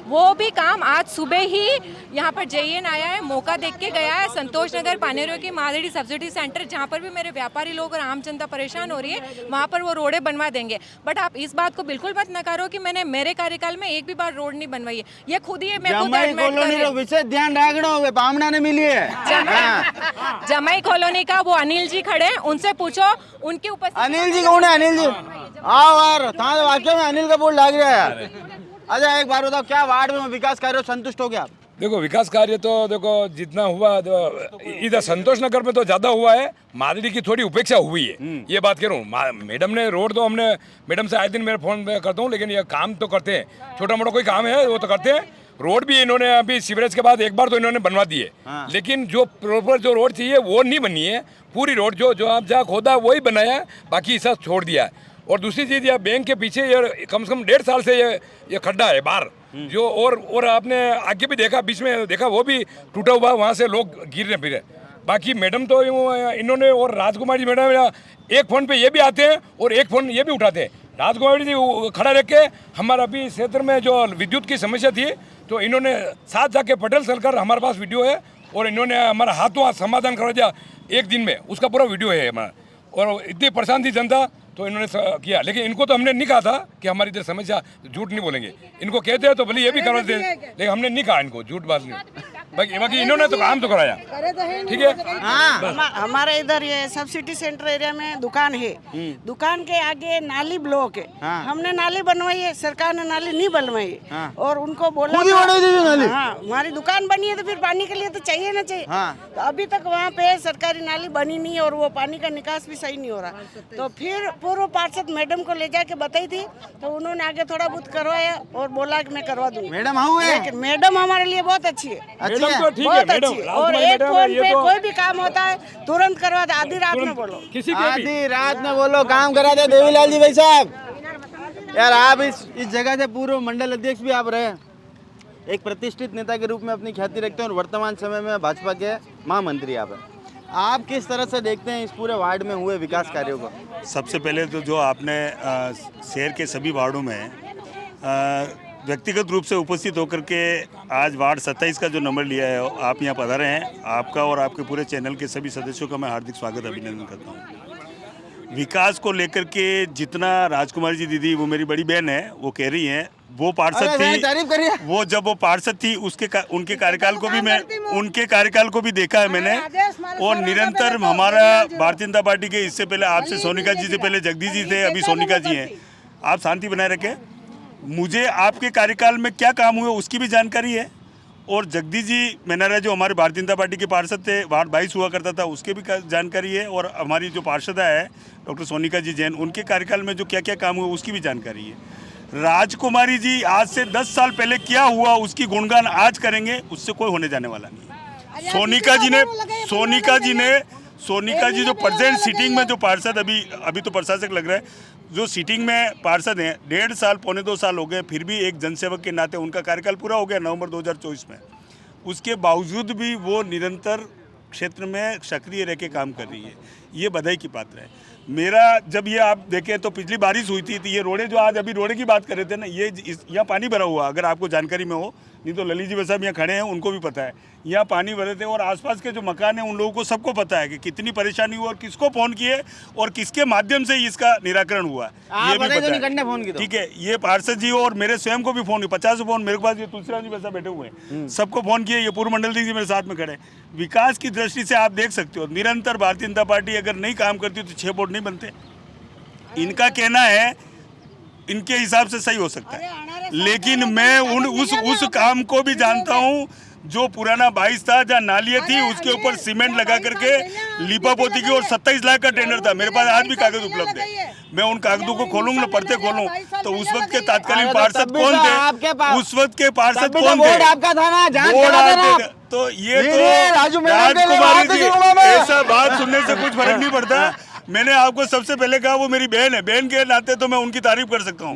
वो भी काम आज सुबह ही यहाँ पर JN आया है, मौका देख के गया है। संतोष नगर पानेरियो की मादड़ी सब्सिडी सेंटर, जहाँ पर भी मेरे व्यापारी लोग और आम जनता परेशान हो रही है, वहाँ पर वो रोडें बनवा देंगे। बट आप इस बात को बिल्कुल मत नकारो कि मैंने मेरे कार्यकाल में एक भी बार रोड नहीं बनवाई है, ये खुद ही मैं खुद एडमिट कर रही हूं। विशेष ध्यान रखना, पामना ने मिली है जमाई कॉलोनी का वो अनिल जी खड़े हैं, उनसे पूछो, उनके ऊपर। अनिल जी कौन है? अनिल जी आओ यार, वाक्य में अनिल का बोर्ड लग रहा है यार। अच्छा एक बार बताओ, क्या वार्ड में विकास कार्य संतुष्ट हो गया आप? देखो विकास कार्य तो देखो जितना हुआ इधर संतोष नगर में तो ज्यादा हुआ है, मादड़ी की थोड़ी उपेक्षा हुई है, ये बात कह रहा हूँ। मैडम ने रोड तो हमने मैडम से आए दिन मेरे फोन पे करता हूँ, लेकिन ये काम तो करते हैं, छोटा मोटा कोई काम है वो तो करते हैं। रोड भी इन्होंने अभी सीवरेज के बाद एक बार तो इन्होंने बनवा दी है, लेकिन जो प्रॉपर जो रोड चाहिए वो नहीं बनी है। पूरी रोड जो आप जहाँ खोदा वही बनाया है, बाकी सब छोड़ दिया है। और दूसरी चीज़, यह बैंक के पीछे ये कम से कम 1.5 साल से ये खड्डा है बाहर, जो और आपने आगे भी देखा, बीच में देखा, वो भी टूटा हुआ, वहाँ से लोग गिर रहे फिर। बाकी मैडम तो इन्होंने, और राजकुमारी मैडम एक फ़ोन पे ये भी आते हैं और एक फ़ोन ये भी उठाते हैं। राजकुमारी जी खड़ा रख के हमारा अभी क्षेत्र में जो विद्युत की समस्या थी, तो इन्होंने साथ जाके पटेल सरकार, हमारे पास वीडियो है, और इन्होंने हमारा हाथों हाथ समाधान करवा दिया एक दिन में, उसका पूरा वीडियो है हमारा। और इतनी परेशान थी जनता, तो इन्होंने किया। लेकिन इनको तो हमने नहीं कहा था कि हमारी इधर समस्या, झूठ नहीं बोलेंगे, इनको कहते हैं तो भले ये भी करवा देते, लेकिन हमने नहीं कहा इनको, झूठ बात नहीं। बाकी इन्होंने तो काम तो कराया, ठीक है। हमारे इधर ये सब्सिडी सेंटर एरिया में दुकान है, दुकान के आगे नाली ब्लॉक है, हमने नाली बनवाई है, सरकार ने नाली नहीं बनवाई है, और उनको बोला हमारी दुकान बनी है तो फिर पानी के लिए तो चाहिए ना चाहिए। तो अभी तक वहाँ पे सरकारी नाली बनी नहीं है, और वो पानी का निकास भी सही नहीं हो रहा। तो फिर पूर्व पार्षद मैडम को ले जाके बताई थी, तो उन्होंने आगे थोड़ा बहुत करवाया और बोला कि मैं करवा दूंगी। मैडम हमारे लिए बहुत अच्छी है, बहुत अच्छी। और एक फोन पे कोई भी काम होता है तुरंत करवा दे, आधी रात में बोलो, आधी रात में बोलो, काम करा दे। देवीलाल जी भाई साहब, यार आप इस जगह से पूर्व मंडल अध्यक्ष भी आप रहे, एक प्रतिष्ठित नेता के रूप में अपनी ख्याति रखते हैं, और वर्तमान समय में भाजपा के महामंत्री आप हैं। आप किस तरह से देखते हैं इस पूरे वार्ड में हुए विकास कार्यों को? सबसे पहले तो जो आपने शहर के सभी वार्डों में व्यक्तिगत रूप से उपस्थित होकर के आज वार्ड 27 का जो नंबर लिया है, आप यहाँ पधारे हैं, आपका और आपके पूरे चैनल के सभी सदस्यों का मैं हार्दिक स्वागत अभिनंदन करता हूँ। विकास को लेकर के जितना राजकुमारी जी दीदी, वो मेरी बड़ी बहन है, वो कह रही हैं, वो पार्षद थी, वो जब वो पार्षद थी उनके कार्यकाल को भी मैं, उनके कार्यकाल को भी देखा है मैंने, और निरंतर हमारा भारतीय जनता पार्टी के, इससे पहले आपसे सोनिका जी से पहले जगदीश जी थे, अभी सोनिका जी हैं। आप शांति बनाए रखें। मुझे आपके कार्यकाल में क्या काम हुए उसकी भी जानकारी है, और जगदीश जी मेनारा जो हमारे भारतीय जनता पार्टी के पार्षद थे, वार्ड 22 हुआ करता था, उसके भी जानकारी है, और हमारी जो पार्षदा है डॉक्टर सोनिका जी जैन, उनके कार्यकाल में जो क्या क्या काम हुए उसकी भी जानकारी है। राजकुमारी जी आज से 10 साल पहले क्या हुआ उसकी गुणगान आज करेंगे, उससे कोई होने जाने वाला नहीं। सोनिका जी जो प्रेजेंट सीटिंग में जो पार्षद, अभी तो प्रशासक लग रहा है, जो सीटिंग में पार्षद हैं, 1.5 साल 1.25 साल हो गए, फिर भी एक जनसेवक के नाते उनका कार्यकाल पूरा हो गया नवंबर 2024 में। उसके बावजूद भी वो निरंतर क्षेत्र में सक्रिय रह के काम कर रही है, ये बधाई की पात्र है। मेरा जब ये आप देखें तो पिछली बारिश हुई थी तो ये रोडे जो आज अभी रोडे की बात कर रहे थे ना, ये यहाँ पानी भरा हुआ, अगर आपको जानकारी में हो, नहीं तो ललित जी भाई साहब यहाँ खड़े हैं उनको भी पता है, यहाँ पानी भरे थे और आसपास के जो मकान हैं उन लोगों को सबको पता है कि कितनी परेशानी हुई और किसको फ़ोन किए और किसके माध्यम से इसका निराकरण हुआ, ये भी पता है। ठीक है, ये पार्षद जी और मेरे स्वयं को भी फ़ोन, 50 फ़ोन मेरे पास, ये तुलसीराम जी वैसा बैठे हुए हैं, सबको फ़ोन किए, ये पूर्व मंडल जी मेरे साथ में खड़े। विकास की दृष्टि से आप देख सकते हो, निरंतर भारतीय जनता पार्टी अगर नहीं काम करती तो 6 बोर्ड नहीं बनते। इनका कहना है इनके हिसाब से सही हो सकता है, लेकिन मैं उस काम को भी जानता हूं जो पुराना 22 था, जहाँ नालियाँ थी उसके ऊपर सीमेंट लगा करके लीपापोती की और 27 लाख का टेंडर था। मेरे पास आज भी कागज उपलब्ध है, मैं उन कागजों को खोलूंगा, पढ़ते खोलूं तो उस वक्त के तत्कालीन पार्षद कौन थे, उस वक्त के पार्षद कौन थे, आपका था ना, तो ये तो राजकुमारी जी, ऐसा बात सुनने से कुछ फर्क नहीं पड़ता। मैंने आपको सबसे पहले कहा वो मेरी बहन है, बहन के नाते तो मैं उनकी तारीफ कर सकता हूँ,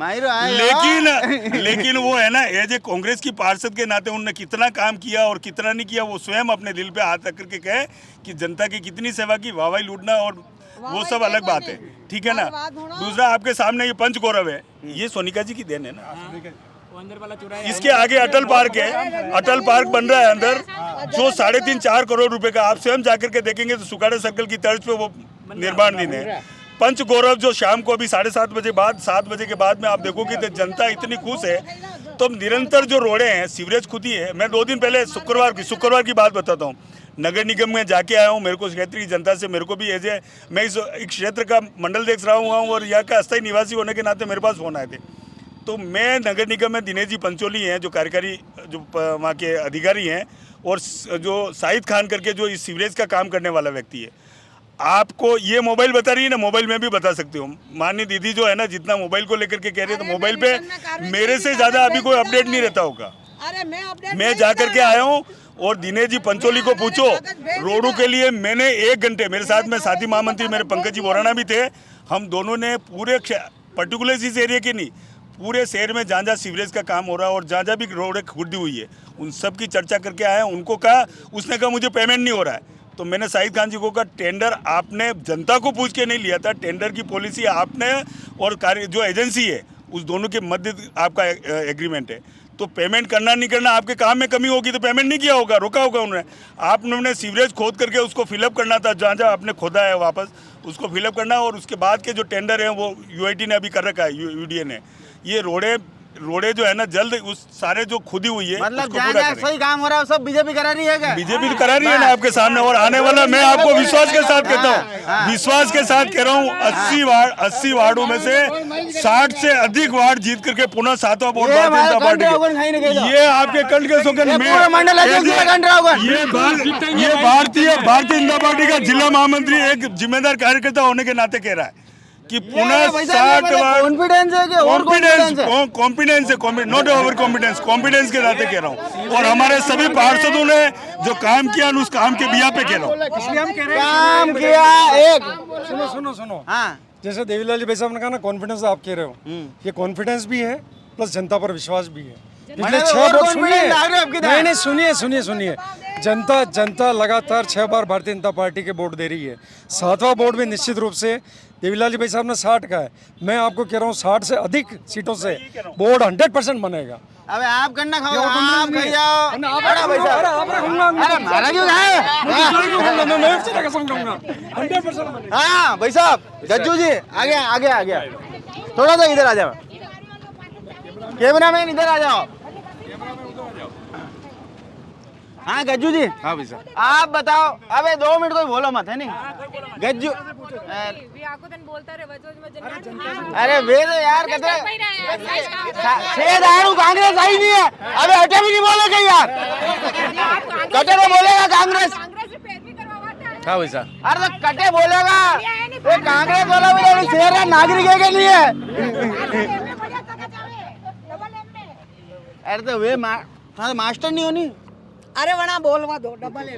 लेकिन वो है ना, एज ए कांग्रेस की पार्षद के नाते उन्होंने कितना काम किया और कितना नहीं किया वो स्वयं अपने दिल पे हाथ रख करके कहे कि जनता की कितनी सेवा की, वाहवाही लूटना और वो सब अलग बात है, ठीक है ना। दूसरा आपके सामने ये पंच गौरव है, ये सोनिका जी की देन है ना। इसके आगे अटल पार्क है, अटल पार्क बन रहा है अंदर, जो 3.5-4 करोड़ रुपए का, आप स्वयं जाकर के देखेंगे तो सुखाड़ा सर्कल की तर्ज पे वो निर्माण दिन है। पंच गौरव जो शाम को अभी 7:30 बजे बाद 7 बजे के बाद में आप देखोगे तो जनता इतनी खुश है। तो निरंतर जो रोडे हैं, सीवरेज खुद ही है। मैं 2 दिन पहले शुक्रवार की बात बताता हूँ, नगर निगम में जाके आया हूँ। मेरे को क्षेत्र की जनता से, मेरे को भी एज ए, मैं इस क्षेत्र का मंडल देख रहा हूँ और यहाँ का अस्थायी निवासी होने के नाते मेरे पास फोन आए थे। तो मैं नगर निगम में दिनेश जी पंचोली हैं जो कार्यकारी जो वहाँ के अधिकारी हैं, और जो साहिद खान करके जो इस सीवरेज का काम करने वाला व्यक्ति है। आपको ये मोबाइल बता रही है ना, मोबाइल में भी बता सकती हूँ। माननीय दीदी जो है ना, जितना मोबाइल को लेकर के कह रही है, तो मोबाइल पे मेरे से ज़्यादा अभी कोई अपडेट नहीं रहता होगा। मैं जा करके आया हूँ और दिनेश जी पंचोली को पूछो, रोडों के लिए मैंने 1 घंटे, मेरे साथ में साथी महामंत्री मेरे पंकज जी बोराना भी थे, हम दोनों ने पूरे पर्टिकुलर इस एरिया के नहीं, पूरे शहर में जहाँ जहाँ सीवरेज का काम हो रहा है और जहाँ जहाँ भी रोड खुदी हुई है, उन सब की चर्चा करके आए। उनको कहा, उसने कहा मुझे पेमेंट नहीं हो रहा है। तो मैंने साहिद खान जी को कहा, टेंडर आपने जनता को पूछ के नहीं लिया था, टेंडर की पॉलिसी आपने और कार्य जो एजेंसी है उस दोनों के मध्य आपका एग्रीमेंट है। तो पेमेंट करना नहीं करना, आपके काम में कमी होगी तो पेमेंट नहीं किया होगा, रोका होगा उन्होंने। आपने सीवरेज खोद करके उसको फिलअप करना था, जहाँ जहाँ आपने खोदा है वापस उसको फिलअप करना, और उसके बाद के जो टेंडर है वो यूआईटी ने अभी कर रखा है, यूडीए ने। ये रोडे जो है ना, जल्द उस सारे जो खुदी हुई है, मतलब जहाँ सही काम हो रहा है सब बीजेपी करा रही है क्या? बीजेपी तो करा रही है ना आपके सामने, और आने वाला, मैं आपको विश्वास के साथ कहता हूँ, विश्वास के साथ कह रहा हूँ, 80 वार्डों में से 60 से अधिक वार्ड जीत करके पुनः 7वां वोट भारतीय जनता पार्टी। ये आपके कंठ के सुगंध में, ये भारतीय जनता पार्टी का जिला महामंत्री एक जिम्मेदार कार्यकर्ता होने के नाते कह रहा है कि पुनः 60 वार्ड, कॉन्फिडेंस है, नॉट ओवर कॉन्फिडेंस के नाते कह रहा हूँ। और हमारे सभी पार्षदों ने जो काम किया उस काम के बिया पे कह रहा हूँ, इसलिए हम कह रहे हैं काम किया। एक सुनो, हाँ, जैसे देवीलाल जी भाई साहब ने कहा ना, कॉन्फिडेंस आप कह रहे हो, ये कॉन्फिडेंस भी है प्लस जनता पर विश्वास भी है। पिछले 6 वोट सुनिए, जनता लगातार 6 बार भारतीय जनता पार्टी के वोट दे रही है। 7वां वोट में निश्चित रूप से देवीलाल जी भाई साहब ने 60 का है, मैं आपको कह रहा हूँ 60 से अधिक सीटों से वोट 100% बनेगा। अबे आप करना खाओ, आप खाई जाओ। हाँ भाई साहब, गज्जू जी आगे थोड़ा सा इधर आ जाओ, कैमरा मैन इधर आ जाओ। हाँ गज्जू जी, हाँ भाई साहब, आप बताओ। अबे 2 मिनट कोई बोलो मत, है नहीं गज्जू। अरे वे तो यार कहते कांग्रेस आई नहीं है। अबे हटे भी नहीं बोलेगा यार, कटे तो बोलेगा कांग्रेस। हाँ भाई साहब, अरे तो कटे बोलेगा, ये कांग्रेस वाला भी शहर नागरिक है के लिए। अरे तो वे मास्टर नहीं होनी। अरे वना बोलवा दो, डबल ए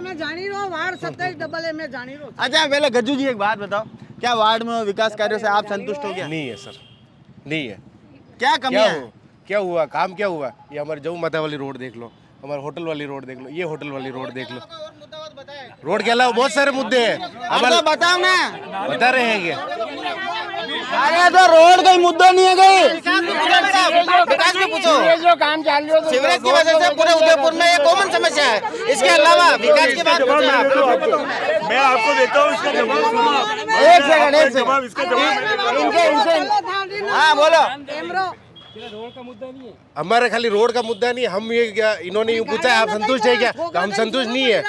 में जानी रो, वार्ड 27 डबल ए में जानी रो। अच्छा पहले गज्जू जी एक बात बताओ, क्या वार्ड में विकास कार्यों से आप संतुष्ट हो गया? नहीं है सर, नहीं है। क्या कमी है? क्या हुआ, काम क्या हुआ? ये हमारे जऊ माता वाली रोड देख लो, हमारे होटल वाली रोड देख लो, ये होटल वाली रोड देख लो। रोड के अलावा बहुत सारे मुद्दे हैं। अब बताओ ना, बता रहे हैं क्या? अरे तो रोड कोई मुद्दा नहीं है गई। विकास में पूछो, जो काम चालू है सीवरेज की वजह से पूरे उदयपुर में ये कॉमन समस्या है। इसके अलावा विकास की बात मैं आपको देता हूँ इसका जवाब। एक सेकंड इसका जवाब इनके हाँ बोलो। रोड का मुद्दा नहीं है हमारा, खाली रोड का मुद्दा नहीं। हम ये क्या, इन्होंने यूँ पूछा आप संतुष्ट है क्या? तो हम संतुष्ट नहीं है।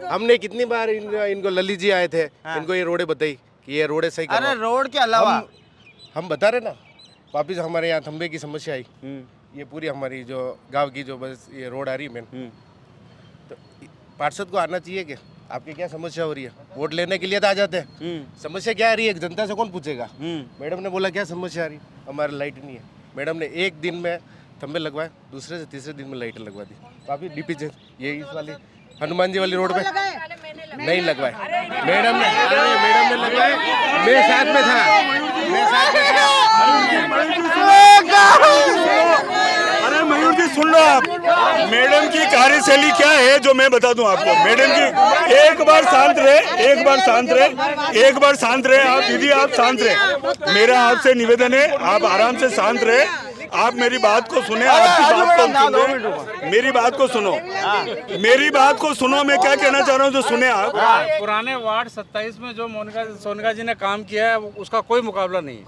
हमने कितनी बार इनको ललित जी आए थे, इनको ये रोडें बताई कि ये रोडें सही अरे रोड के अलावा हम बता रहे ना, वापिस हमारे यहाँ खंबे की समस्या आई। ये पूरी हमारी जो गांव की जो बस ये रोड आ रही है मेन, तो पार्षद को आना चाहिए कि आपकी क्या समस्या हो रही है। वोट लेने के लिए तो आ जाते हैं, समस्या क्या आ रही है जनता से कौन पूछेगा। मैडम ने बोला क्या समस्या आ रही, हमारी लाइट नहीं है। मैडम ने एक दिन में खंबे लगवाए, दूसरे से तीसरे दिन में लाइटें लगवा दी। काफी डीपी चेंज, ये इस वाली हनुमान जी वाली रोड पे नहीं लगवाए मैडम ने। लगवाए, मैं साथ में था। अरे मयूर जी सुन लो आप, मैडम की कार्यशैली क्या है जो मैं बता दूं आपको। मैडम की एक बार शांत रहे, एक बार शांत रहे, एक बार शांत रहे। आप दीदी आप शांत रहे, मेरा आपसे निवेदन है आप आराम से शांत रहे। आप मेरी बात को सुने, आपकी बात को सुने, मेरी बात को सुनो, मेरी बात को सुनो। मैं क्या कहना चाह रहा हूँ जो सुने आप। पुराने वार्ड 27 में जो सोनिका जी ने काम किया है उसका कोई मुकाबला नहीं है।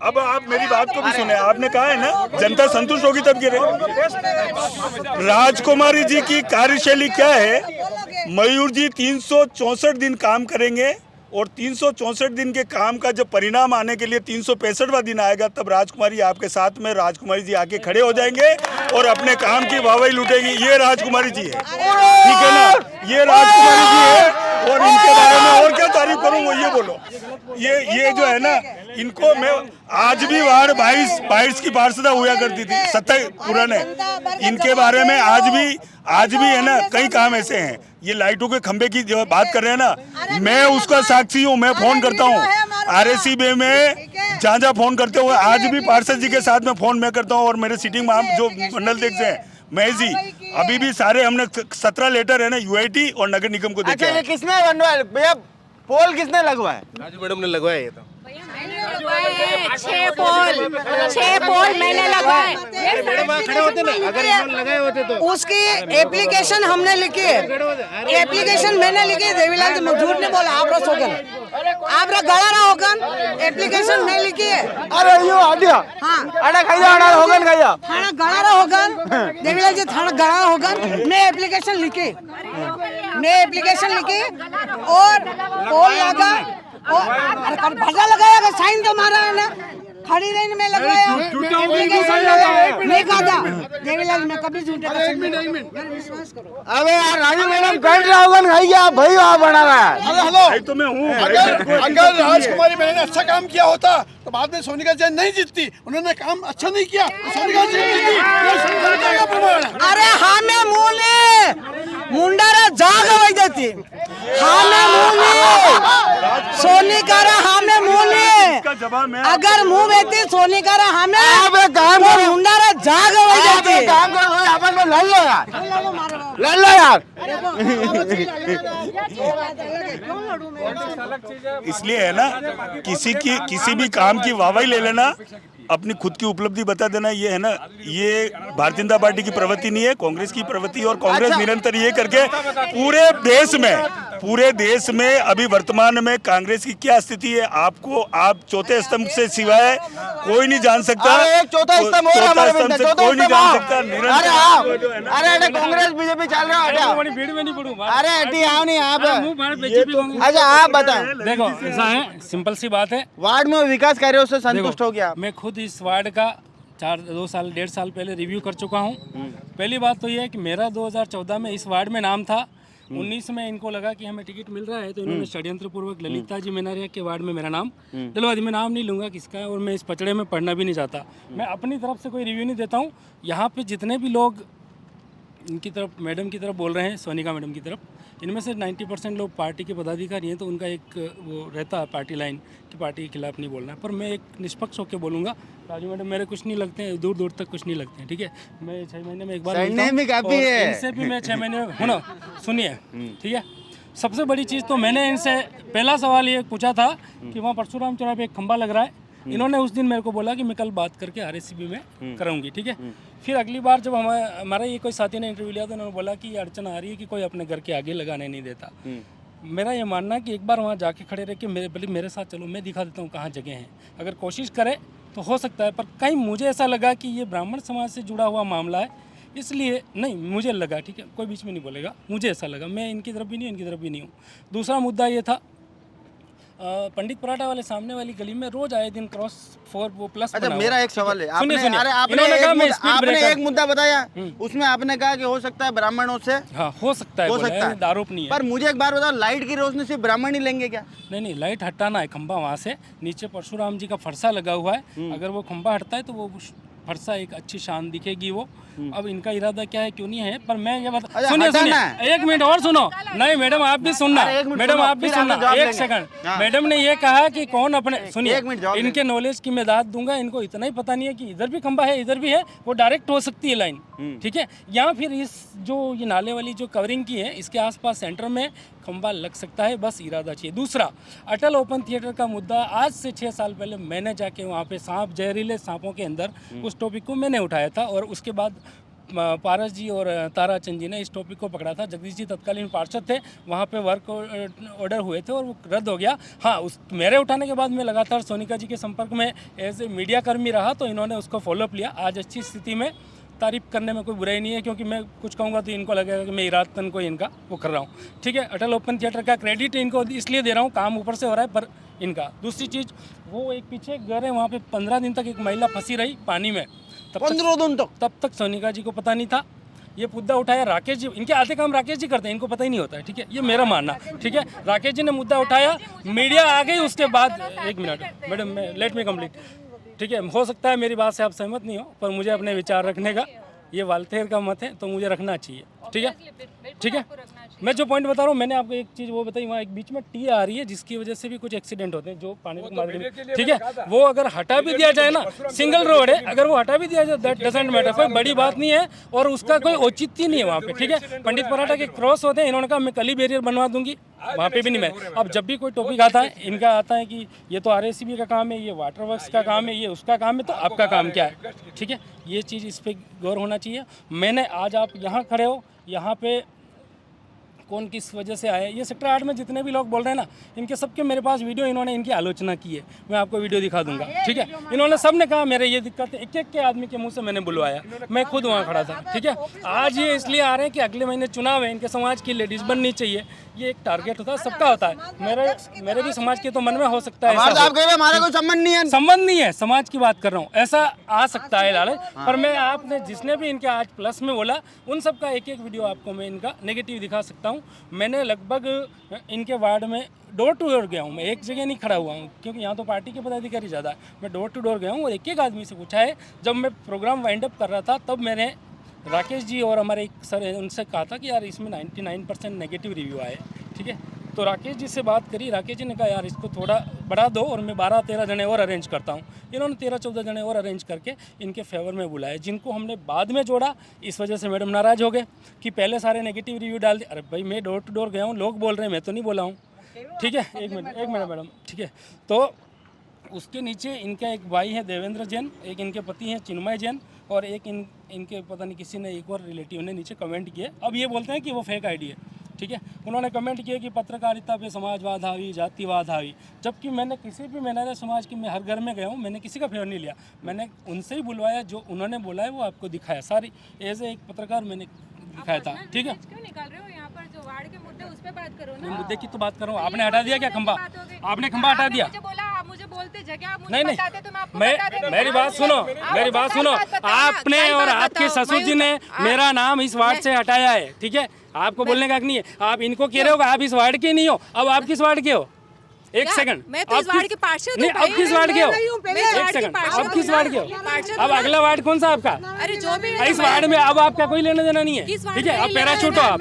अब आप मेरी बात को भी सुने, आपने कहा है ना जनता संतुष्ट होगी तब गिरे। राजकुमारी जी की कार्यशैली क्या है? मयूर जी 364 दिन काम करेंगे और 364 दिन के काम का जब परिणाम आने के लिए 365वां दिन आएगा तब राजकुमारी आपके साथ में, राजकुमारी जी आके खड़े हो जाएंगे और अपने काम की वाहवाही लूटेंगी। ये राजकुमारी जी है, ठीक है ना, ये राजकुमारी जी है। और इनके बारे में और क्या तारीफ करूं, वो ये बोलो। ये जो है ना, इनको मैं आज भी वार्ड 22 की पार्षदा हुआ करती थी 27 पुराने। इनके बारे में आज भी है ना कई काम ऐसे हैं। ये लाइटों के खंबे की जो बात कर रहे हैं ना, मैं उसका साक्षी हूँ। मैं फोन करता हूँ RSC बे में, जहाँ फोन करते हुए आज भी पार्षद जी के साथ में फोन मैं करता हूँ। और मेरे सिटिंग में आप जो मंडल देखते हैं महेश जी, अभी भी सारे हमने 17 लेटर है ना UIT और नगर निगम को देखे। अच्छा, ये किसने बनवाया भैया? पोल किसने लगवाया? राजू मैडम ने लगवाया ये तो। 6 पोल मैंने लगवाए। खड़े होते ना, अगर इन्होंने लगाए होते तो। उसकी एप्लीकेशन हमने लिखी है, एप्लीकेशन मैंने लिखी है। देवीलाल जी झूठ नहीं बोला, आप रस होगन, आप गड़ा रहा होगन, एप्लीकेशन मैं लिखी है। अरे यो आदिया हाँ, अरे खाइया अड़ा होगन खाइया थाना गड़ा रहा होगन, देवीलाल जी थाना गड़ा होगन। मैं एप्लीकेशन लिखी और पोल लगा और भजा लगाया, साइन तो मारा है ना, खड़ी रही में लगवाया। नहीं कहा देवीलाल मैं कभी झूठे विश्वास करो। अबे यार राजू मैडम कर रहा होगा भाई, आप भाई आप बना रहा है। भाई तो मैं हूँ। अगर राजकुमारी मैंने अच्छा काम किया होता तो बाद में सोनिका जैन नहीं जीतती। उन्होंने काम अच्छा नहीं किया तो सोनिका जैन जीती, ये समझौते का प्रमाण है। अरे हमें मुने मुंडारा जाग वही देती, हमें मुने सोनिकारा हमें मुने। अगर मुंह बेती सोनिकारा हमें काम तो मुंडारा जाग वही देती। काम करो अपन में लड़ लो यार, लड़ लो यार। इसलिए है ना, किसी भी काम की वाहवाही ले लेना, अपनी खुद की उपलब्धि बता देना, ये है ना, ये भारतीय जनता पार्टी की प्रवृत्ति नहीं है, कांग्रेस की प्रवृत्ति। और कांग्रेस निरंतर ये करके पूरे देश में अभी वर्तमान में कांग्रेस की क्या स्थिति है आपको, आप चौथे स्तंभ से सिवाय कोई नहीं जान सकता। एक चौथा स्तंभ और हमारे बिंदु, चौथा कोई नहीं जान स्तंभ। सकता। अरे कांग्रेस बीजेपी चल रहा है। भीड़ में नहीं पड़ूंगा। अरे हटी आओ नहीं आप। देखो अच्छा आप बताओ, ऐसा है, सिंपल सी बात है, वार्ड में विकास कार्यों से संतुष्ट हो गया? मैं खुद इस वार्ड का 1.5 साल पहले रिव्यू कर चुका हूँ। पहली बात तो ये है कि मेरा 2014 में इस वार्ड में नाम था। 19 में इनको लगा कि हमें टिकट मिल रहा है तो इन्होंने षड्यंत्र पूर्वक ललिता जी मेनारिया के वार्ड में मेरा नाम डलवा दी। मैं नाम नहीं लूँगा किसका है और मैं इस पचड़े में पढ़ना भी नहीं चाहता। मैं अपनी तरफ से कोई रिव्यू नहीं देता हूँ। यहाँ पे जितने भी लोग इनकी तरफ मैडम की तरफ बोल रहे हैं, सोनिका मैडम की तरफ, इनमें से 90% लोग पार्टी के पदाधिकारी हैं, तो उनका एक वो रहता है पार्टी लाइन कि पार्टी के खिलाफ नहीं बोलना है। पर मैं एक निष्पक्ष होकर बोलूँगा, राजू मैडम मेरे कुछ नहीं लगते हैं, दूर दूर तक कुछ नहीं लगते हैं, ठीक है। मैं 6 महीने में एक बार सड़ने भी काफ़ी है, इनसे भी मैं 6 महीने में ना सुनिए, ठीक है। सबसे बड़ी चीज़ तो मैंने इनसे पहला सवाल ये पूछा था कि वहाँ परशुराम चौराहे पे एक खंबा लग रहा है। इन्होंने उस दिन मेरे को बोला कि मैं कल बात करके RSCB में कराऊंगी, ठीक है। फिर अगली बार जब हमारा ये कोई साथी ने इंटरव्यू लिया तो उन्होंने बोला कि ये अड़चन आ रही है कि कोई अपने घर के आगे लगाने नहीं देता। मेरा ये मानना कि एक बार वहाँ जाके खड़े रह के मेरे साथ चलो, मैं दिखा देता हूँ कहाँ जगह है। अगर कोशिश करे तो हो सकता है, पर कहीं मुझे ऐसा लगा कि ये ब्राह्मण समाज से जुड़ा हुआ मामला है, इसलिए नहीं मुझे लगा, ठीक है, कोई बीच में नहीं बोलेगा, मुझे ऐसा लगा, मैं इनकी तरफ भी नहीं इनकी तरफ भी नहीं हूँ। दूसरा मुद्दा ये था, पंडित पराठा वाले सामने वाली गली में रोज आए दिन क्रॉस 4 वो प्लस। अच्छा, मेरा एक सवाल है, आपने एक मुद्दा बताया, उसमें आपने कहा कि हो सकता है ब्राह्मणों से, हाँ हो सकता है, आरोप नहीं है। पर मुझे एक बार बताओ, लाइट की रोशनी सिर्फ ब्राह्मण ही लेंगे क्या? नहीं, लाइट हटाना है खंबा, वहाँ से नीचे परशुराम जी का फरसा लगा हुआ है, अगर वो खंबा हटता है तो वो फरसा एक अच्छी शान दिखेगी वो। अब इनका इरादा क्या है क्यों नहीं है, पर मैं ये बता, सुनिए एक मिनट और सुनो, नहीं मैडम आप भी सुनना, मैडम आप भी सुनना, एक सेकंड। मैडम ने ये कहा कि कौन अपने, सुनिए इनके नॉलेज की मैं दाद दूंगा, इनको इतना ही पता नहीं है कि इधर भी खंबा है इधर भी है, वो डायरेक्ट हो सकती है लाइन, ठीक है। या फिर इस जो ये नाले वाली जो कवरिंग की है इसके आसपास सेंटर में खंबा लग सकता है, बस इरादा चाहिए। दूसरा, अटल ओपन थिएटर का मुद्दा, आज से 6 साल पहले मैंने जाके वहाँ पे सांप, जहरीले सांपों के अंदर उस टॉपिक को मैंने उठाया था, और उसके बाद पारस जी और ताराचंद जी ने इस टॉपिक को पकड़ा था। जगदीश जी तत्कालीन पार्षद थे, वहाँ पे वर्क ऑर्डर हुए थे और वो रद्द हो गया। हाँ, मेरे उठाने के बाद मैं लगातार सोनिका जी के संपर्क में एज ए मीडिया कर्मी रहा, तो इन्होंने उसको फॉलोअप लिया। आज अच्छी स्थिति में, तारीफ करने में कोई बुराई नहीं है, क्योंकि मैं कुछ कहूँगा तो इनको लगेगा कि मैं इरादतन को इनका वो कर रहा हूँ, ठीक है। अटल ओपन थिएटर का क्रेडिट इनको इसलिए दे रहा हूँ, काम ऊपर से हो रहा है पर इनका। दूसरी चीज़, वो एक पीछे घर है, वहाँ पे 15 दिन तक एक महिला फंसी रही पानी में, 15 दिन तक, तब तक सोनिका जी को पता नहीं था। ये मुद्दा उठाया राकेश जी, इनके आधे काम राकेश जी करते हैं, इनको पता ही नहीं होता है, ठीक है, ये मेरा मानना, ठीक है। राकेश जी ने मुद्दा उठाया, मीडिया आ गई, उसके बाद, एक minute madam, let me complete, ठीक है। हो सकता है मेरी बात से आप सहमत नहीं हो, पर मुझे अपने विचार रखने का, ये वाल्थेर का मत है, तो मुझे रखना चाहिए, ठीक है, ठीक है। मैं जो पॉइंट बता रहा हूँ, मैंने आपको एक चीज़ वो बताई, वहाँ एक बीच में टी आ रही है जिसकी वजह से भी कुछ एक्सीडेंट होते हैं, जो पानी के माध्यम में, ठीक है। वो अगर हटा भी दिया जाए ना, सिंगल रोड है, अगर वो हटा भी दिया जाए दैट डजंट मैटर, कोई बड़ी बात नहीं है, और उसका कोई औचित्य नहीं है वहाँ पे, ठीक है। पंडित पराठा के क्रॉस होते हैं, इन्होंने कहा मैं कल ही बैरियर बनवा दूंगी, वहाँ पे भी नहीं मैं। अब जब भी कोई टॉपिक आता है, इनका आता है कि ये तो RSCB का काम है, ये वाटर वर्क्स का काम है, ये उसका काम है, तो आपका काम क्या है, ठीक है। ये चीज़ इस पर गौर होना चाहिए। मैंने आज आप यहाँ खड़े हो, यहाँ पे कौन किस वजह से आए, ये सेक्टर 8 में जितने भी लोग बोल रहे हैं ना, इनके सबके मेरे पास वीडियो, इन्होंने इनकी आलोचना की है, मैं आपको वीडियो दिखा दूंगा, ठीक है। इन्होंने सब ने कहा मेरे ये दिक्कत है, एक के आदमी के मुंह से मैंने बुलवाया, मैं खुद वहाँ खड़ा था, ठीक है। आज ये इसलिए आ रहे हैं कि अगले महीने चुनाव है, इनके समाज की लेडीज बननी चाहिए, ये एक टारगेट होता है, सबका होता है। मेरे भी समाज के तो मन में हो सकता है, हमारा कोई संबंध नहीं है, संबंध नहीं है, समाज की बात कर रहा हूँ, ऐसा आ सकता है लालच। पर मैं आपने जिसने भी इनके आज प्लस में बोला, उन सब का एक वीडियो आपको मैं इनका नेगेटिव दिखा सकता हूँ। मैंने लगभग इनके वार्ड में डोर टू डोर गया हूँ, मैं एक जगह नहीं खड़ा हुआ हूँ, क्योंकि यहाँ तो पार्टी के पदाधिकारी ज़्यादा है। मैं डोर टू डोर गया हूँ और एक आदमी से पूछा है। जब मैं प्रोग्राम वाइंड अप कर रहा था, तब मैंने राकेश जी और हमारे एक सर है, उनसे कहा था कि यार इसमें 99% नेगेटिव रिव्यू आए, ठीक है। तो राकेश जी से बात करी, राकेश जी ने कहा यार इसको थोड़ा बढ़ा दो और मैं 12-13 जने और अरेंज करता हूँ। इन्होंने 13-14 जने और अरेंज करके इनके फेवर में बुलाए, जिनको हमने बाद में जोड़ा। इस वजह से मैडम नाराज़ हो गए कि पहले सारे नेगेटिव रिव्यू डाल दिए। अरे भाई, मैं डोर टू डोर गया हूँ, लोग बोल रहे हैं, मैं तो नहीं बोला हूँ, ठीक है। एक मिनट मैडम, ठीक है। तो उसके नीचे इनका एक भाई है देवेंद्र जैन, एक इनके पति हैं चिन्मय जैन, और एक इनके पता नहीं किसी ने, एक और रिलेटिव ने नीचे कमेंट किए। अब ये बोलते हैं कि वो फेक आईडी है, ठीक है। उन्होंने कमेंट किया कि पत्रकारिता पे समाजवाद हावी, जातिवाद हावी, जबकि मैंने किसी भी मैंने समाज की, मैं हर घर में गया हूँ, मैंने किसी का फेवर नहीं लिया, मैंने उनसे ही बुलवाया, जो उन्होंने बोला है वो आपको दिखाया, सारी एज ए एक पत्रकार मैंने दिखाया था, ठीक है। क्यों निकाल रहे हो यहाँ पर, जो वार्ड के मुद्दे उस पे बात करो ना। मुद्दे की तो बात कर रहा हूँ, आपने हटा दिया क्या खंबा, आपने खंबा हटा दिया, मुझे बोलते जगह आप नहीं, मेरी बात सुनो, मेरी बात सुनो, आपने और आपके ससुर जी ने मेरा नाम इस वार्ड से हटाया है, ठीक है। आपको बोलने का हक नहीं है, आप इनको कह रहे हो आप इस वार्ड के नहीं हो, अब आप किस वार्ड के हो, एक सेकंड मैं तो इस वार्ड की पार्षद नहीं, हूँ अब किस वार्ड के हो? मैं इस एक वार्ड की सेकंड, पार्षद अब किस हूँ वार्ड के ना। हो? पार्षद अब हूँ अगला वार्ड कौन सा आपका? अरे जो भी है इस वार्ड में अब आपका कोई लेना देना नहीं है, किस वार्ड ठीक है? में अब लेना पैराशूट हो देना? आप,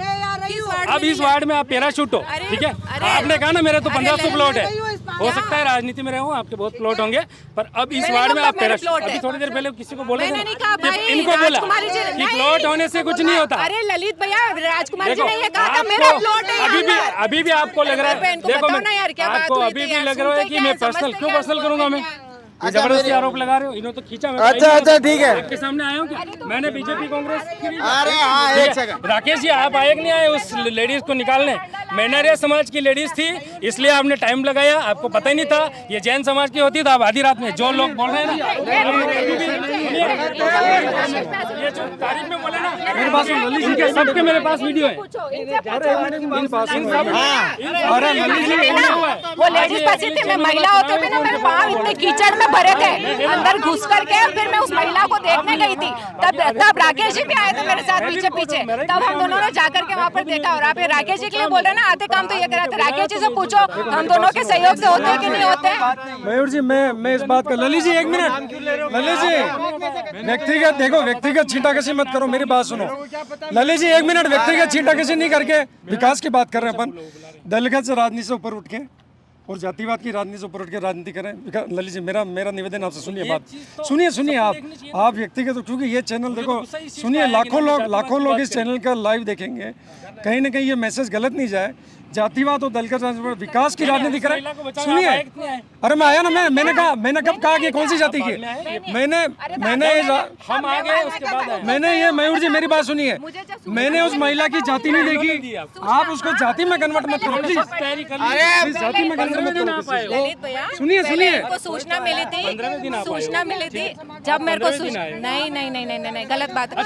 किस वार्ड अब में इस लेना? वार्ड में आप पैराशूट हो, अरे, ठीक है? अरे, आपने कहा ना मेरे तो अरे, 1500 ले प्लॉट है, रही हूँ इस हो सकता है राजनीति में रहूं आपके बहुत प्लॉट होंगे, पर अब इस मैंने वार्ड कब में आप मेरे पैराशूट, प्लॉट अभी है? थोड़ी देर पहले किसी को बोले थे मैंने ना, नहीं कहा कि भाई, इनको बोला राजकुमारी जी कि नहीं, प्लॉट होने से कुछ नहीं होता। अरे ललित भैया, राजकुमारी जी देखो, ने ये कहा था आपको मेरा प्लॉट है अभी भी यहाँ पर। अभी भी आपको लग रहा है, इनको देखो बताओ ना यार, क्या बात आपको हुई अभी थी भी यार, लग रहा है सुनते कि क्या मैं है, पर्सनल समझते क्यों क्या पर्सनल है, करूंगा मैं? अच्छा, जबरदस्ती मेरी- आरोप लगा रहे हो, इन्होंने तो खींचा, मैं अच्छा, ठीक है। आपके सामने आया हूँ क्या? मैंने बीजेपी कांग्रेस अरे हाँ, एक सेकंड। राकेश जी आप आए कि नहीं आए उस लेडीज को निकालने? मैनरिया समाज की लेडीज थी, इसलिए आपने टाइम लगाया, आपको पता ही नहीं था ये जैन समाज की होती, तो आप आधी रात में जो लोग बोल रहे हैं ना, ये जो तारीफ में बोले ना, मेरे पास इनके सबके मेरे पास वीडियो है। अरे ललित जी वो लेडीज बची थी, मैं महिला होते हुए ना मेरे पाँव इतने कीचड़ में भरे थे, अंदर घुस करके फिर मैं उस महिला को देखने गई थी, तब राकेश जी भी आए थे मेरे साथ पीछे पीछे, तब हम दोनों ने जाकर के वहाँ पर देखा। और आप ये राकेश जी के लिए बोल रहे हैं ना, आते काम तो ये कराते, राकेश जी से पूछो हम दोनों के सहयोग से होते हैं कि नहीं होते। मयूर जी मैं इस बात का, ललित जी एक मिनट, ललित जी व्यक्तिगत देखो, व्यक्तिगत छींटाकशी मत करो, मेरी बात सुनो। ललित जी एक मिनट, व्यक्तिगत छींटाकशी नहीं करके विकास की बात कर रहे हैं अपन, दलगत से राजनीति से ऊपर उठ के और जातिवाद की राजनीति से ऊपर उठ के राजनीति करें। ललित जी मेरा निवेदन आपसे, सुनिए बात, सुनिए आप व्यक्तिगत, क्योंकि ये चैनल देखो, सुनिए लाखों लोग इस चैनल का लाइव देखेंगे, कहीं ना कहीं ये मैसेज गलत नहीं जाए, जातिवाद और दल का विकास की राजनीति करें। सुनिए, अरे मैं आया ना, मैंने कब कहा कि कौन सी जाति की? हम आ गए उसके बाद मैंने ये, मयूर जी मेरी बात सुनिए, मैंने उस महिला की जाति नहीं देखी, आप उसको जाति में कन्वर्ट मत करो प्लीज, जाति में कन्वर्ट मत करो। ललित भैया, सुनिए को सूचना मिली थी, जब मेरे को नहीं गलत बात है।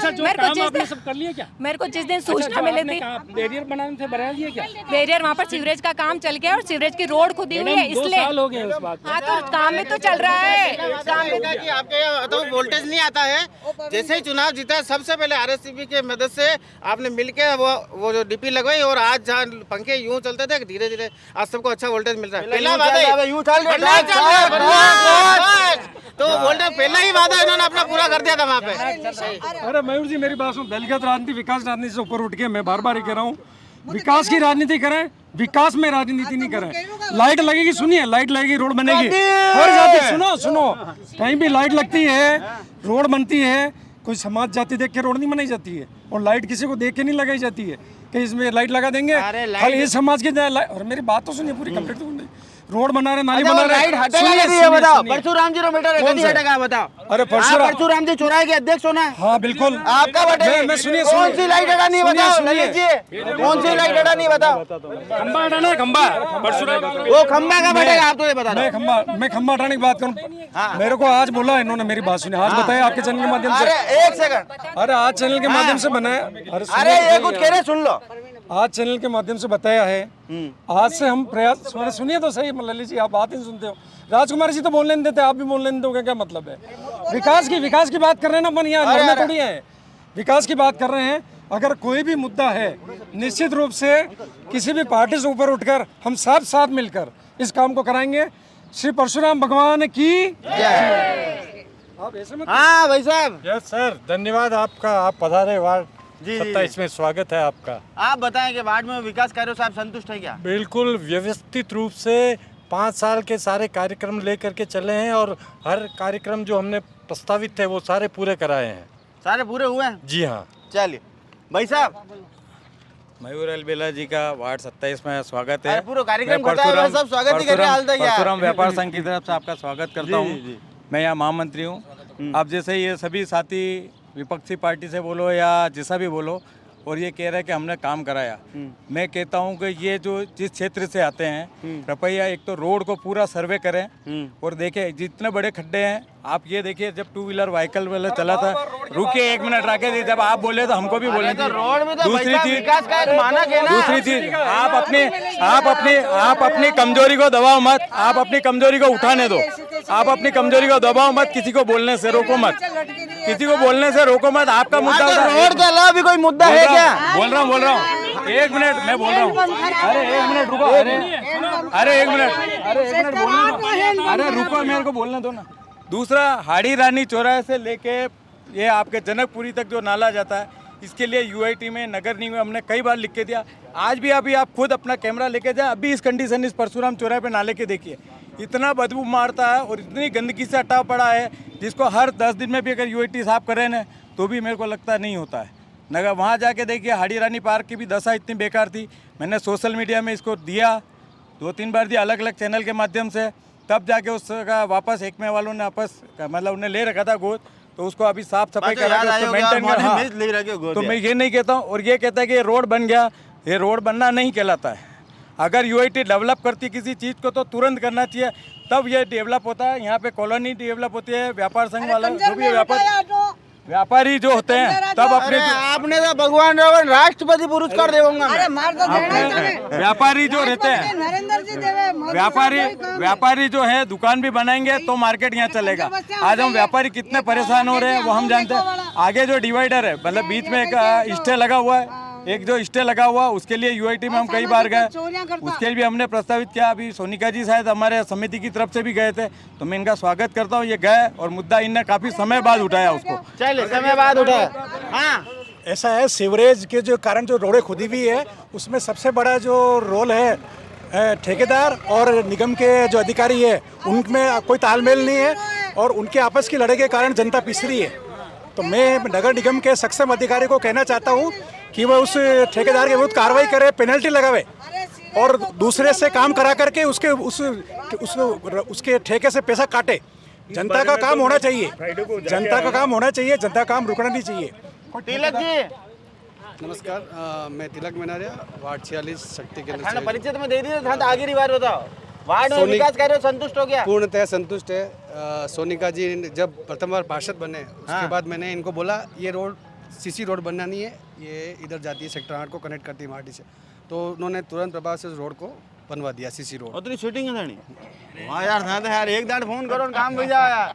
मेरे को जिस दिन सूचना मिली थी, बैरियर बनाने थे, बना दिए क्या? बैरियर वहाँ पर सीवरेज का काम चल गया और सीवरेज की रोड खुदी हुई है, 2 इसलिए साल हो गए उस बात को। हाँ तो काम में तो चल रहा है, काम में कि आपके यहाँ तो वोल्टेज नहीं आता है, जैसे ही चुनाव जीता सबसे पहले आरएससीबी के मदद से आपने मिलके वो जो डीपी लगवाई, और आज जहाँ पंखे यूं चलते थे, धीरे धीरे आज सबको अच्छा वोल्टेज मिल रहा है। पहला वादा यूं चल रहा है, तो वोल्टेज पहला ही वादा इन्होंने अपना पूरा कर दिया था वहाँ पे। अरे मयूर जी मेरी बात सुन, दलगत राजनीति विकास राजनीति से ऊपर उठ के मैं बार बार ही कह रहा हूँ, विकास की राजनीति करें, विकास में राजनीति नहीं करें। लाइट लगेगी, सुनिए, लाइट लगेगी, रोड बनेगी, हर जाति, सुनो कहीं भी लाइट लगती है, रोड बनती है, कोई समाज जाति देख के रोड नहीं बनाई जाती है, और लाइट किसी को देख के नहीं लगाई जाती है कि इसमें लाइट लगा देंगे, खाली इस समाज की। और मेरी बात तो सुनिए पूरी, कंप्लीट रोड बना रहे, नाली बना रहे, लाइट हटेगा नहीं, ये बताओ। परशुराम जी मीटर कभी हटेगा बताओ? अरे परशुराम जी चुराए के अध्यक्ष होना है। हाँ बिल्कुल, आपका बटे मैं सुनिए, कौन सी लाइट हटा नहीं बताओ ललित जी, कौन सी लाइट हटा नहीं बताओ? खंबा हटाना, खंबा परशुराम, वो खंबा का बटेगा, आप तो ये बता दो। मैं खंबा हटाने की बात करूँ, मेरे को आज बोला इन्होंने, मेरी बात सुनिए, आज बताया आपके चैनल के माध्यम से। अरे एक सेकंड, अरे आज चैनल के माध्यम से बनाया, अरे ये कुछ कह रहे सुन लो, आज चैनल के माध्यम से बताया है, आज से हम प्रयास, सुनिए तो सही, ललित जी आप बात ही सुनते हो, राजकुमार जी तो बोलने नहीं देते, आप भी बोलने नहीं दोगे, क्या मतलब है? विकास की बात कर रहे हैं ना अपन, यहाँ लड़ना थोड़ी है, विकास की बात कर रहे हैं। अगर कोई भी मुद्दा है, निश्चित रूप से किसी भी पार्टी से ऊपर उठकर हम साथ मिलकर इस काम को कराएंगे। श्री परशुराम भगवान की जय। हाँ भाई साहब। यस सर, धन्यवाद आपका, आप पधारे वार्ड 27 में, स्वागत है आपका। आप बताएं कि वार्ड में विकास कार्यों से आप संतुष्ट हैं क्या? बिल्कुल व्यवस्थित रूप से 5 साल के सारे कार्यक्रम लेकर के चले हैं, और हर कार्यक्रम जो हमने प्रस्तावित थे वो सारे पूरे कराए हैं। सारे पूरे हुए हैं? जी हाँ। चलिए भाई साहब, मयूर अलबेला जी का वार्ड 27 में स्वागत है। पूरा कार्यक्रम करता है, सब स्वागत ही कर रहे हैं। परशुराम व्यापार संघ की तरफ से आपका स्वागत करता हूँ। मैं यहाँ महामंत्री हूँ। अब जैसे ये सभी साथी विपक्षी पार्टी से बोलो या जैसा भी बोलो, और ये कह रहे हैं कि हमने काम कराया, मैं कहता हूँ कि ये जो जिस क्षेत्र से आते हैं, कृपया एक तो रोड को पूरा सर्वे करें, और देखें जितने बड़े खड्डे हैं। आप ये देखिए, जब 2 व्हीलर व्हीकल वाला चला था, रुकिए 1 मिनट राकेश जी, जब आप बोले तो हमको भी बोलना चाहिए। दूसरी चीज, आप अपनी कमजोरी को दबाओ मत, आप अपनी कमजोरी को उठाने दो, आप अपनी कमजोरी को दबाओ मत, किसी को बोलने से रोको मत, किसी को बोलने से रोको मत। आपका मुद्दा रोड के अलावा भी कोई मुद्दा है क्या? बोल रहा हूँ एक मिनट मैं बोल रहा हूँ। अरे एक मिनट रुको। अरे एक मिनट बोलने दो। अरे रुको, मेरे को बोलने दो ना। दूसरा, हाड़ी रानी चौराहे से लेके ये आपके जनकपुरी तक जो नाला जाता है, इसके लिए यूआईटी में, नगर निगम में हमने कई बार लिख के दिया। आज भी अभी आप खुद अपना कैमरा लेके जाए, अभी इस कंडीशन इस परशुराम चौराहे पे नाले के देखिए, इतना बदबू मारता है और इतनी गंदगी से अटा पड़ा है, जिसको हर 10 दिन में भी अगर यूआईटी साफ करें ना तो भी मेरे को लगता नहीं होता है। नगर वहाँ जाके देखिए, हाड़ी रानी पार्क की भी दशा इतनी बेकार थी। मैंने सोशल मीडिया में इसको दिया, 2-3 बार दिया अलग अलग चैनल के माध्यम से, तब जाके उसका वापस एकमे वालों ने वापस मतलब उन्हें ले रखा था गोद, तो उसको अभी साफ सफाई करा के उसको मेंटेन कर। हाँ, तो मैं ये नहीं कहता हूँ। और ये कहता है कि ये रोड बन गया, ये रोड बनना नहीं कहलाता है। अगर यूआईटी डेवलप करती किसी चीज़ को तो तुरंत करना चाहिए, तब ये डेवलप होता है। यहाँ पे कॉलोनी डेवलप होती है, व्यापार संघ वाला जो भी व्यापारी जो होते हैं, तब अपने आपने तो भगवान राष्ट्रपति पुरस्कार देगा। व्यापारी जो रहते हैं, व्यापारी जो है दुकान भी बनाएंगे तो मार्केट यहाँ चलेगा। आज हम व्यापारी कितने परेशान हो रहे हैं वो हम जानते हैं। आगे जो डिवाइडर है, मतलब बीच में एक स्टे लगा हुआ है, एक जो स्टे लगा हुआ, उसके लिए यूआईटी में हम कई बार गए, उसके लिए भी हमने प्रस्तावित किया। अभी सोनिका जी शायद हमारे समिति की तरफ से भी गए थे, तो मैं इनका स्वागत करता हूँ। ये गए और मुद्दा इनने काफी समय बाद उठाया उसको। चलिए, समय बाद उठाया। हाँ, ऐसा है, सीवरेज के जो कारण जो रोडें खुदी हुई है, उसमें सबसे बड़ा जो रोल है ठेकेदार और निगम के जो अधिकारी है, उनमें कोई तालमेल नहीं है और उनके आपस की लड़ाई के कारण जनता पिस रही है। तो मैं नगर निगम के सक्षम अधिकारी को कहना चाहता हूँ कि वह उस ठेकेदार के विरुद्ध कार्रवाई करे, पेनल्टी लगावे और दूसरे से काम करा करके उसके ठेके से पैसा काटे। जनता का काम होना चाहिए, जनता का काम होना चाहिए, जनता का काम रुकना नहीं चाहिए। तिलक जी नमस्कार, मैं तिलक मेनारिया, वार्ड 46 शक्ति केंद्र से। परिचय में दे दिया था, आगे बार बताओ। वार्ड में विकास कार्य संतुष्ट हो गया? पूर्णतः संतुष्ट है। सोनिका जी जब प्रथम बार पार्षद बने, उसके बाद मैंने इनको बोला ये रोड सीसी रोड बनना नहीं है, ये इधर जाती है सेक्टर 8 को कनेक्ट करती है माटी से, तो उन्होंने तुरंत प्रभाव से उस रोड को बनवा दिया, सीसी रोड। उतनी शूटिंग है वहाँ यार, था तो यार एक दाड़ फोन करो काम हो जाए यार।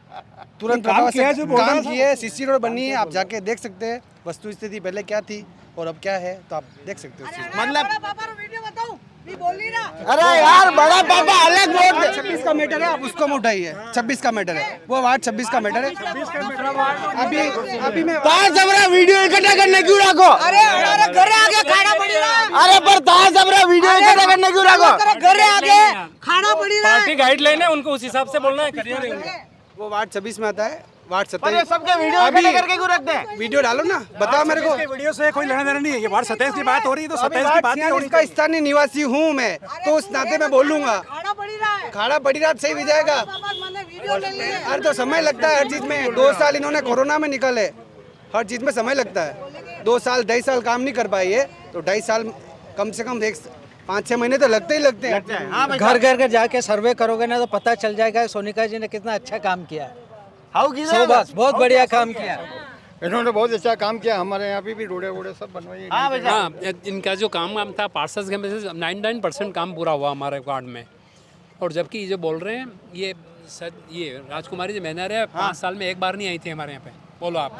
तुरंत प्रभाव से काम किए, सीसी रोड बनी है, आप जाके देख सकते हैं वस्तु स्थिति पहले क्या थी और अब क्या है, तो आप देख सकते हो। मतलब अरे यार, बड़ा पापा अलग रोड 26 का मैटर है, आप उसको उठाइए। 26 का मैटर है, वो वार्ड 26 का मैटर है। अभी मैं वीडियो इकट्ठा करने क्यों रखो? अरे घर आगे खाना पड़ी रहा। अरे पर वीडियो इकट्ठा करने क्यों रखो? घर आगे खाना पड़ी रहा। पार्टी गाइडलाइन है, उनको उस हिसाब से बोलना है, करिए नहीं। वो वार्ड 26 में आता है, वार्ड 27 सबके वीडियो इकट्ठा करके क्यों रखते हैं? वीडियो डालो ना, बताओ मेरे को। वीडियो से कोई लेना देना नहीं है, ये वार्ड 27 की बात हो रही है, तो 27 की बात नहीं हो रही। इसका स्थानीय निवासी हूँ मैं, तो उस नाते मैं बोलूंगा। खाना पड़ी रहा सही हो जाएगा। अरे तो समय लगता है हर चीज में। 2 साल इन्होंने कोरोना में निकाले, हर चीज में समय लगता है। 2 साल 2.5 साल काम नहीं कर पाई है, तो 2.5 साल कम से कम 5-6 महीने तो लगते ही लगते हैं। घर घर जाके सर्वे करोगे ना तो पता चल जाएगा सोनिका जी ने कितना अच्छा काम किया है। बहुत बढ़िया काम किया, इन्होंने बहुत अच्छा काम किया। हमारे यहाँ भी रोडे वोडे सब बनवाई। हाँ, इनका जो काम था पार्षद के में से 99% काम पूरा हुआ हमारे वार्ड में। और जबकि ये जो बोल रहे हैं, ये राजकुमारी जी मेनारिया 5 साल में एक बार नहीं आई थी हमारे यहाँ पे। बोलो आप।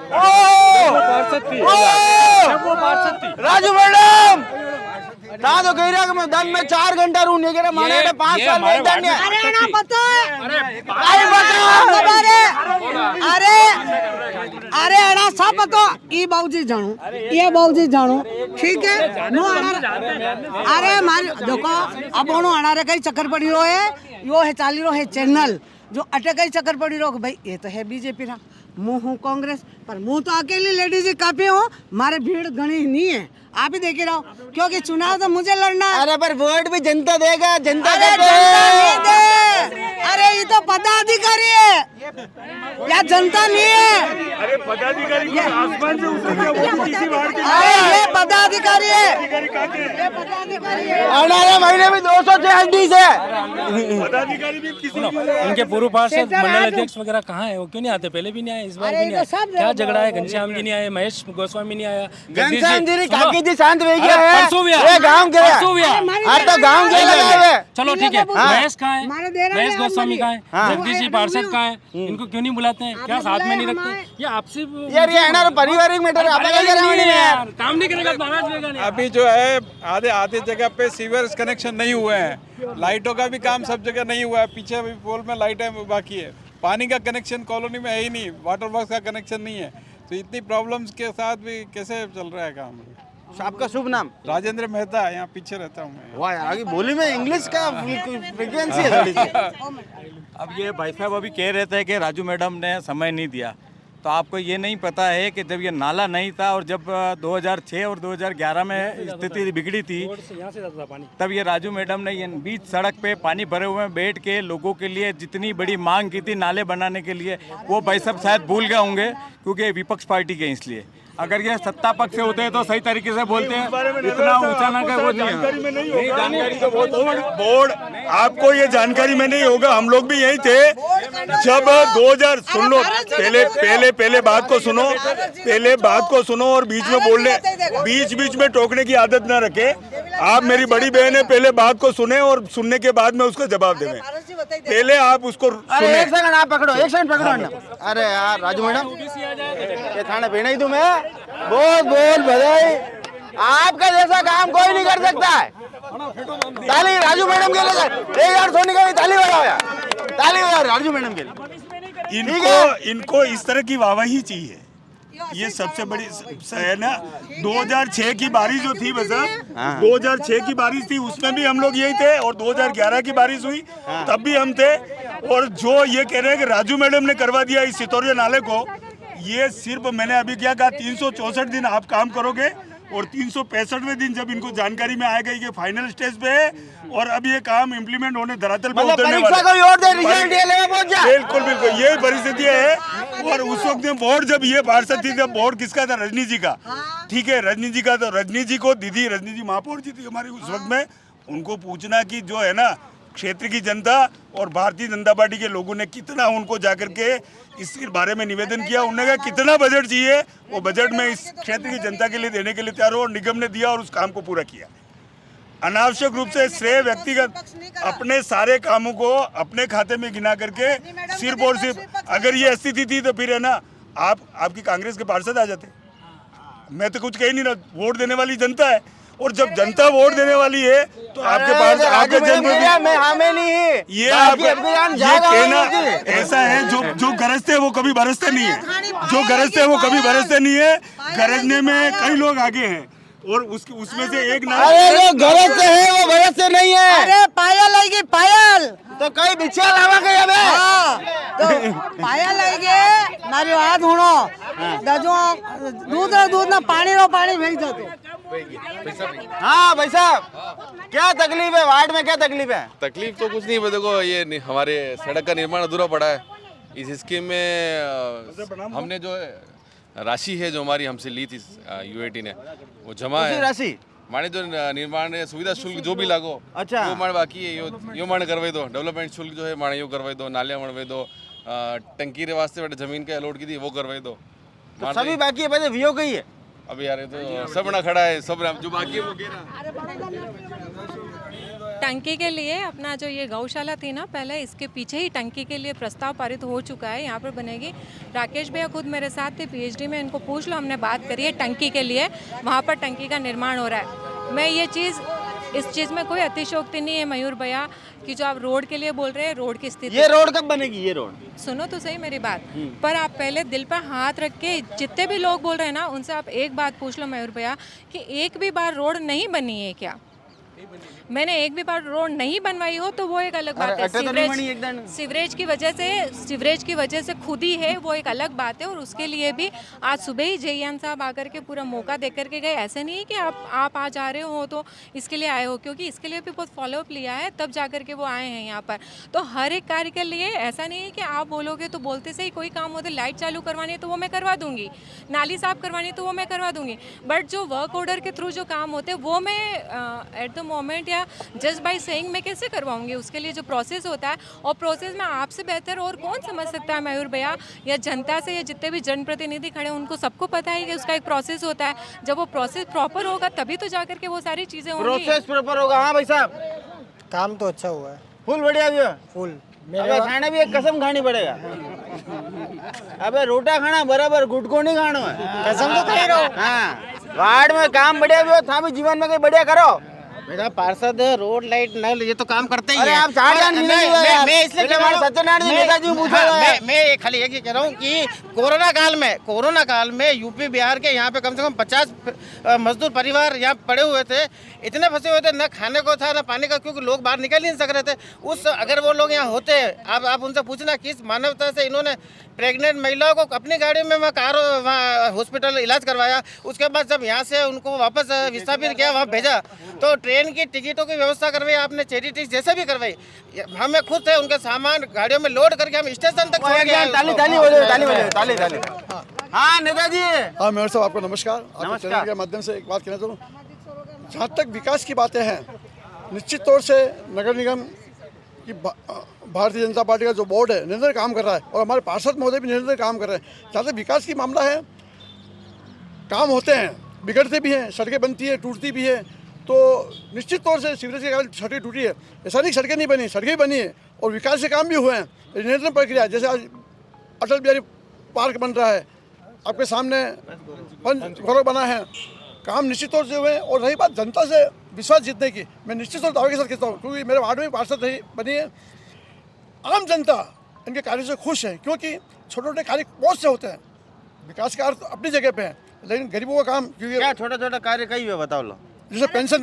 राजू मैडम तो कह रहा मैं दिन में 4 घंटा रू नहीं कह माने 5 साल में इधर नहीं। अरे ना पता है, अरे अड़ा सब पतो ई बाबूजी जानू, ये बाबूजी जानू, ठीक है। नो अरे मारी देखो, अब ओनो अनारे कई चक्कर पड़ी रो है, यो है चाली रो है चैनल जो अटे कई चक्कर पड़ी रो भाई ये तो है बीजेपी रा, मुँह हूँ कांग्रेस, पर मुँह तो अकेली लेडीज ही काफी हो, मारे भीड़ घनी नहीं है। आप ही देख रहो, क्योंकि चुनाव तो मुझे लड़ना है। अरे पर वोट भी जनता देगा, जनता नहीं दे। अरे ये तो पदाधिकारी है या जनता नहीं है? अरे पदाधिकारी आसमान से उतर के वोट किसी वार्ड के, ये पदाधिकारी है, ये पदाधिकारी है। अरे महीने में 246 है पदाधिकारी भी किसी। इनके पूर्व पार्षद मंडल अध्यक्ष वगैरह कहाँ है? वो क्यों नहीं आते? पहले भी नहीं आए, इस बार भी नहीं आए। क्या झगड़ा है? घनश्याम जी नहीं आए, महेश गोस्वामी नहीं आया, घनश्याम जी काकी जी शांत हो गया है। परसों भी ये गांव के अरे तो गांव के लगे हुए। चलो ठीक है, महेश कहाँ है? महेश गोस्वामी कहाँ है? जगदीश जी पार्षद कहाँ है? इनको क्यों नहीं बुलाते हैं? क्या साथ में नहीं रखते? ये आपसे यार ये है ना पारिवारिक मैटर, यार काम नहीं करेगा तो नाराज रहेगा नहीं। अभी जो है आधे आधे जगह पे सीवर कनेक्शन नहीं हुए हैं, लाइटों का भी काम सब जगह नहीं हुआ है, पीछे अभी पोल में लाइटें बाकी है, पानी का कनेक्शन कॉलोनी में है ही नहीं, वाटर वर्क्स का कनेक्शन नहीं है, तो इतनी प्रॉब्लम्स के साथ भी कैसे चल रहा है काम? आपका शुभ नाम? राजेंद्र मेहता, यहाँ पीछे रहता हूँ मैं। वाह यार, आगे बोली में इंग्लिश का फ्रीक्वेंसी है थोड़ी सी। अब ये भाई साहब अभी कह रहे थे कि राजू मैडम ने समय नहीं दिया, तो आपको ये नहीं पता है कि जब ये नाला नहीं था और जब 2006 और 2011 में स्थिति बिगड़ी थी, तब ये राजू मैडम ने ये बीच सड़क पे पानी भरे हुए बैठ के लोगों के लिए जितनी बड़ी मांग की थी नाले बनाने के लिए, वो भाई साहब शायद भूल गए होंगे क्योंकि विपक्ष पार्टी के, इसलिए अगर ये सत्ता पक्ष से होते हैं तो सही तरीके से बोलते हैं, इतना ऊंचा ना कर वो जानकारी में नहीं होगा। जानकारी तो बोर्ड आपको ये जानकारी में नहीं होगा, हम लोग भी यही थे जब 2000 सुन लो, पहले बात को सुनो, पहले बात को सुनो और बीच में बोलने, बीच में टोकने की आदत ना रखे। आप मेरी बड़ी बहन है, पहले बात को सुने और सुनने के बाद में उसको जवाब देवे, पहले आप उसको सुने। एक सेकंड आप पकड़ो, एक सेकंड पकड़ो। अरे यार राजू मैडम ये थाने भेजना ही तुम्हें, बोल बधाई, आपका जैसा काम कोई नहीं कर सकता है। ताली राजू मैडम के लिए, यार सोनी का भी ताली बजाओ यार, ताली बजाओ राजू मैडम के लिए। इनको इस तरह की वाहवाही चाहिए, ये सबसे बड़ी है ना। 2006 की बारिश जो थी बस, 2006 की बारिश थी उसमें भी हम लोग यही थे, और 2011 की बारिश हुई तब भी हम थे। और जो ये कह रहे हैं कि राजू मैडम ने करवा दिया इस सितौरिया नाले को, ये सिर्फ मैंने अभी क्या कहा, 364 दिन आप काम करोगे और 365वें दिन जब इनको जानकारी में आएगा कि फाइनल स्टेज पे है और अब ये काम इम्प्लीमेंट होने धरातल पे उतरने वाला। बिल्कुल यही परिस्थिति है। और उस वक्त में बोर्ड जब ये पार्षद थी तब बोर्ड किसका था? रजनी जी का, ठीक है, रजनी जी का। तो रजनी जी को दीदी रजनी जी महापौर जी थी हमारी उस वक्त में, उनको पूछना कि जो है ना क्षेत्र की जनता और भारतीय जनता पार्टी के लोगों ने कितना उनको जाकर के इसके बारे में निवेदन किया, उन्होंने कहा कितना बजट चाहिए वो बजट में इस क्षेत्र की जनता के लिए देने के लिए तैयार हो, और निगम ने दिया और उस काम को पूरा किया। अनावश्यक रूप से श्रेय व्यक्तिगत अपने सारे कामों को अपने खाते में गिना करके सिर्फ और सिर्फ, अगर ये स्थिति थी तो फिर है ना आपकी कांग्रेस के पार्षद आ जाते। मैं तो कुछ कह नहीं रहा, वोट देने वाली जनता है, और जब जनता वोट देने वाली है तो आपके पास आपके ये कहना ऐसा है, जो गरजते हैं वो कभी बरसते नहीं है, जो गरजते हैं वो कभी बरसते नहीं है। गरजने में कई लोग आगे हैं और उसमें से एक नाम, जो गरजते हैं वो बरसते नहीं है। अरे पायल आएगी, पायल तो कई बिछा लावा गए अब तो पायल आएगी, मारी बात सुनो, दूध ना पानी भेज दो। हाँ भाई साहब, क्या तकलीफ है वार्ड में? क्या तकलीफ है? तकलीफ तो कुछ नहीं है, देखो ये हमारे सड़क का निर्माण अधूरा पड़ा है। इस स्कीम में हमने जो राशि है जो हमारी हमसे ली थी यूएटी ने, वो जमा है राशि माने जो निर्माण सुविधा शुल्क जो भी लागो, अच्छा वो माने बाकी है, यो माने करवाई दो। डेवलपमेंट शुल्क जो है माने यो करवाई दो, नालियाँ बनवाई दो, टंकी के वास्ते जमीन का अलॉट की थी वो करवाई दो, तो सभी बाकी है, पहले वीओ गई है। अब यार ये तो सब बना खड़ा है, सब जो बाकी है वो कह रहा। टंकी के लिए अपना जो ये गौशाला थी ना, पहले इसके पीछे ही टंकी के लिए प्रस्ताव पारित हो चुका है, यहाँ पर बनेगी। राकेश भैया खुद मेरे साथ थे पीएचडी में, इनको पूछ लो, हमने बात करी है टंकी के लिए, वहाँ पर टंकी का निर्माण हो रहा है। मैं ये चीज़, इस चीज़ में कोई अतिशयोक्ति नहीं है मयूर भैया, कि जो आप रोड के लिए बोल रहे हैं, रोड की स्थिति, ये रोड कब बनेगी? ये रोड सुनो तो सही मेरी बात, पर आप पहले दिल पर हाथ रख के जितने भी लोग बोल रहे हैं ना, उनसे आप एक बात पूछ लो मयूर भैया कि एक भी बार रोड नहीं बनी है क्या? मैंने एक भी बार रोड नहीं बनवाई हो तो वो एक अलग बात है। सीवरेज की वजह से खुद ही है, वो एक अलग बात है। और उसके लिए भी आज सुबह ही जययान साहब आकर के पूरा मौका दे करके गए। ऐसे नहीं है कि आप आज आ रहे हो तो इसके लिए आए हो, क्योंकि इसके लिए भी बहुत फॉलोअप लिया है, तब जा कर के वो आए हैं यहाँ पर। तो हर एक कार्य के लिए ऐसा नहीं है कि आप बोलोगे तो बोलते से ही कोई काम होता है। लाइट चालू करवानी है तो वो मैं करवा दूंगी, नाली साफ करवानी है तो वो मैं करवा दूंगी, बट जो वर्क ऑर्डर के थ्रू जो काम होते हैं वो मैं एट द मोमेंट या जस्ट बाय सेइंग मैं कैसे करवाऊंगी? उसके लिए जो प्रोसेस होता है, और प्रोसेस में आपसे बेहतर और कौन समझ सकता है मयूर भैया, या जनता से, या जितने भी जनप्रतिनिधि खड़े हैं उनको सबको पता है कि उसका एक प्रोसेस होता है। जब वो प्रोसेस प्रॉपर होगा तभी तो जाकर के वो सारी चीजें होंगी। प्रोसेस प्रॉपर होगा। हाँ भाई साहब, काम तो अच्छा हुआ है, फुल बढ़िया भी है, फुल। खाने भी एक कसम खानी पड़ेगा। अबे रोटा खाना बराबर, गुटको नहीं खाना है। कसम तो कह रहा हूँ। हाँ, वार्ड में काम बढ़िया भी हो, था भी जीवन में कहीं बढ़िया करो। मेरा पार्षद रोड लाइट नल ये तो काम करते ही अरे हैं। आप चार जान मैं इसलिए कह रहा हूँ, मैं खाली ये कह रहा हूँ कि कोरोना काल में यूपी बिहार के यहाँ पे कम से कम 50 मजदूर परिवार यहाँ पड़े हुए थे, इतने फंसे हुए थे, न खाने को था न पानी का, क्योंकि लोग बाहर निकल ही नहीं सक रहे थे। अगर वो लोग यहाँ होते, आप उनसे पूछना किस मानवता से इन्होंने प्रेग्नेंट महिलाओं को अपनी गाड़ी में वहाँ हॉस्पिटल इलाज करवाया, उसके बाद जब यहाँ से उनको वापस विस्थापित किया, वहाँ भेजा, तो ट्रेन की टिकटों की व्यवस्था करवाई आपने, चैरिटीज जैसे भी करवाई। हमें खुद थे उनके सामान गाड़ियों में लोड करके हम स्टेशन तक छोड़ गए। ताली। हाँ नेताजी। हाँ मेयर साहब, आपको नमस्कार। आपके चैनल के माध्यम से एक बात कहना चाहूँ, जहाँ तक विकास की बातें हैं, निश्चित तौर से नगर निगम की भारतीय जनता पार्टी का जो बोर्ड है निरंतर काम कर रहा है, और हमारे पार्षद महोदय भी निरंतर काम कर रहे हैं। जहाँ तक विकास की मामला है, काम होते हैं, बिगड़ते भी हैं, सड़कें बनती है, टूटती भी है। तो निश्चित तौर से सीवरेज के कारण सड़कें टूटी है, ऐसा नहीं सड़कें नहीं बनी, सड़कें बनी है, और विकास के काम भी हुए हैं। निरंतर प्रक्रिया, जैसे आज अटल बिहारी पार्क बन रहा है, आपके सामने पंचघरों बना है, काम निश्चित तौर से हुए हैं। और रही बात जनता से विश्वास जीतने की, मैं निश्चित तौर दावे के साथ कहता हूँ, क्योंकि मेरे वार्ड में पार्षद रही बनी है, आम जनता इनके कार्य से खुश है, क्योंकि छोटे छोटे कार्य बहुत से होते हैं, विकास कार्य तो अपनी जगह पे है, लेकिन गरीबों का काम क्योंकि क्या छोटा छोटा कार्य कई है बताओ लो। जैसे पेंशन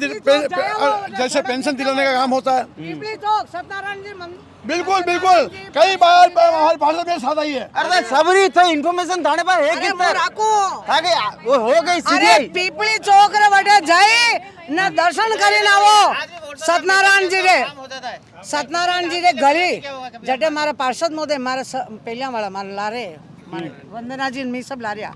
दिलाने का काम होता है। बिल्कुल बिल्कुल, कई बार हमारे पार्षद मेरे साथ आई है। अरे सबरी तो इन्फॉर्मेशन थाने पर है कि वो हो गई सीधी पीपली चौक रे बटे जाई न दर्शन करी ना वो सत्यनारायण जी रे गली जटे मारा पार्षद मोदे मारा पहला वाला मारा लारे वंदना जी मी सब लारिया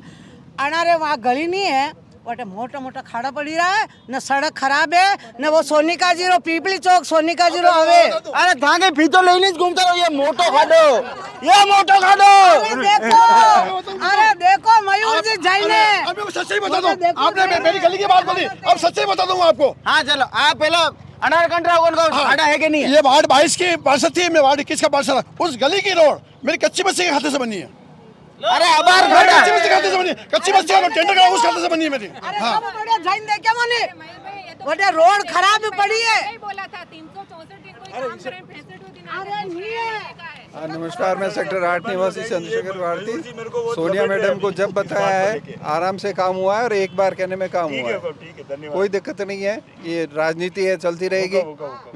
आना रे वहाँ गली नहीं है, वटे मोटा मोटा खाड़ा पड़ी रहा है, न सड़क खराब है, न वो सोनिका जी रो पीपली चौक सोनिका जी रो हवे। अरे धागे फीतो लेने घूमता रहो, ये मोटो खाडो। अरे देखो मयूर जी जाइने। अब सच्चाई बता दो, आपने मेरी गली की बात बोली, अब सच्चाई बता दूंगा आपको। हाँ चलो, आप पहले अनार कंट्रा उनको खाड़ा है कि नहीं है? ये वार्ड 22 की पार्षद थी, मैं वार्ड 21 का पार्षद। उस गली की रोड मेरी कच्ची बस्ती के खाते से बनी है। अरे आभार कच्ची बस्ती खाते से बनी, कच्ची बस्ती का टेंडर का उस खाते से बनी है मेरी। हाँ जाइन दे क्या मने वटे रोड खराब पड़ी है। बोला था 364 दिन कोई काम करें, 65 दिन अरे नहीं है। नमस्कार, मैं सेक्टर 8 निवासी चंद्रशेखर भारती। सोनिया मैडम को जब बताया है आराम से काम हुआ है, और एक बार कहने में काम हुआ है, कोई दिक्कत नहीं है। ये राजनीति है, चलती रहेगी।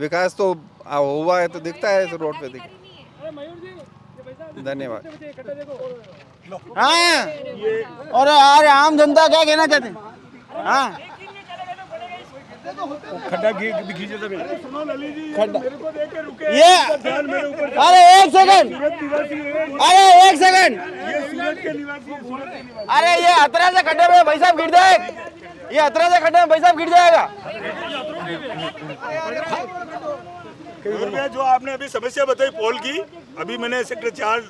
विकास तो हुआ है तो दिखता है रोड पे दिखता। धन्यवाद। हाँ, और अरे आम जनता क्या कहना चाहते हैं? हाँ खड्डा खींचे थे ये अरे एक सेकंड, अरे ये अतरा से खड्डे में भाई साहब गिर जाएगा, ये अतरा से खड्डे में भाई साहब गिर जाएगा। जो आपने अभी समस्या बताई पोल की, अभी मैंने सेक्टर 4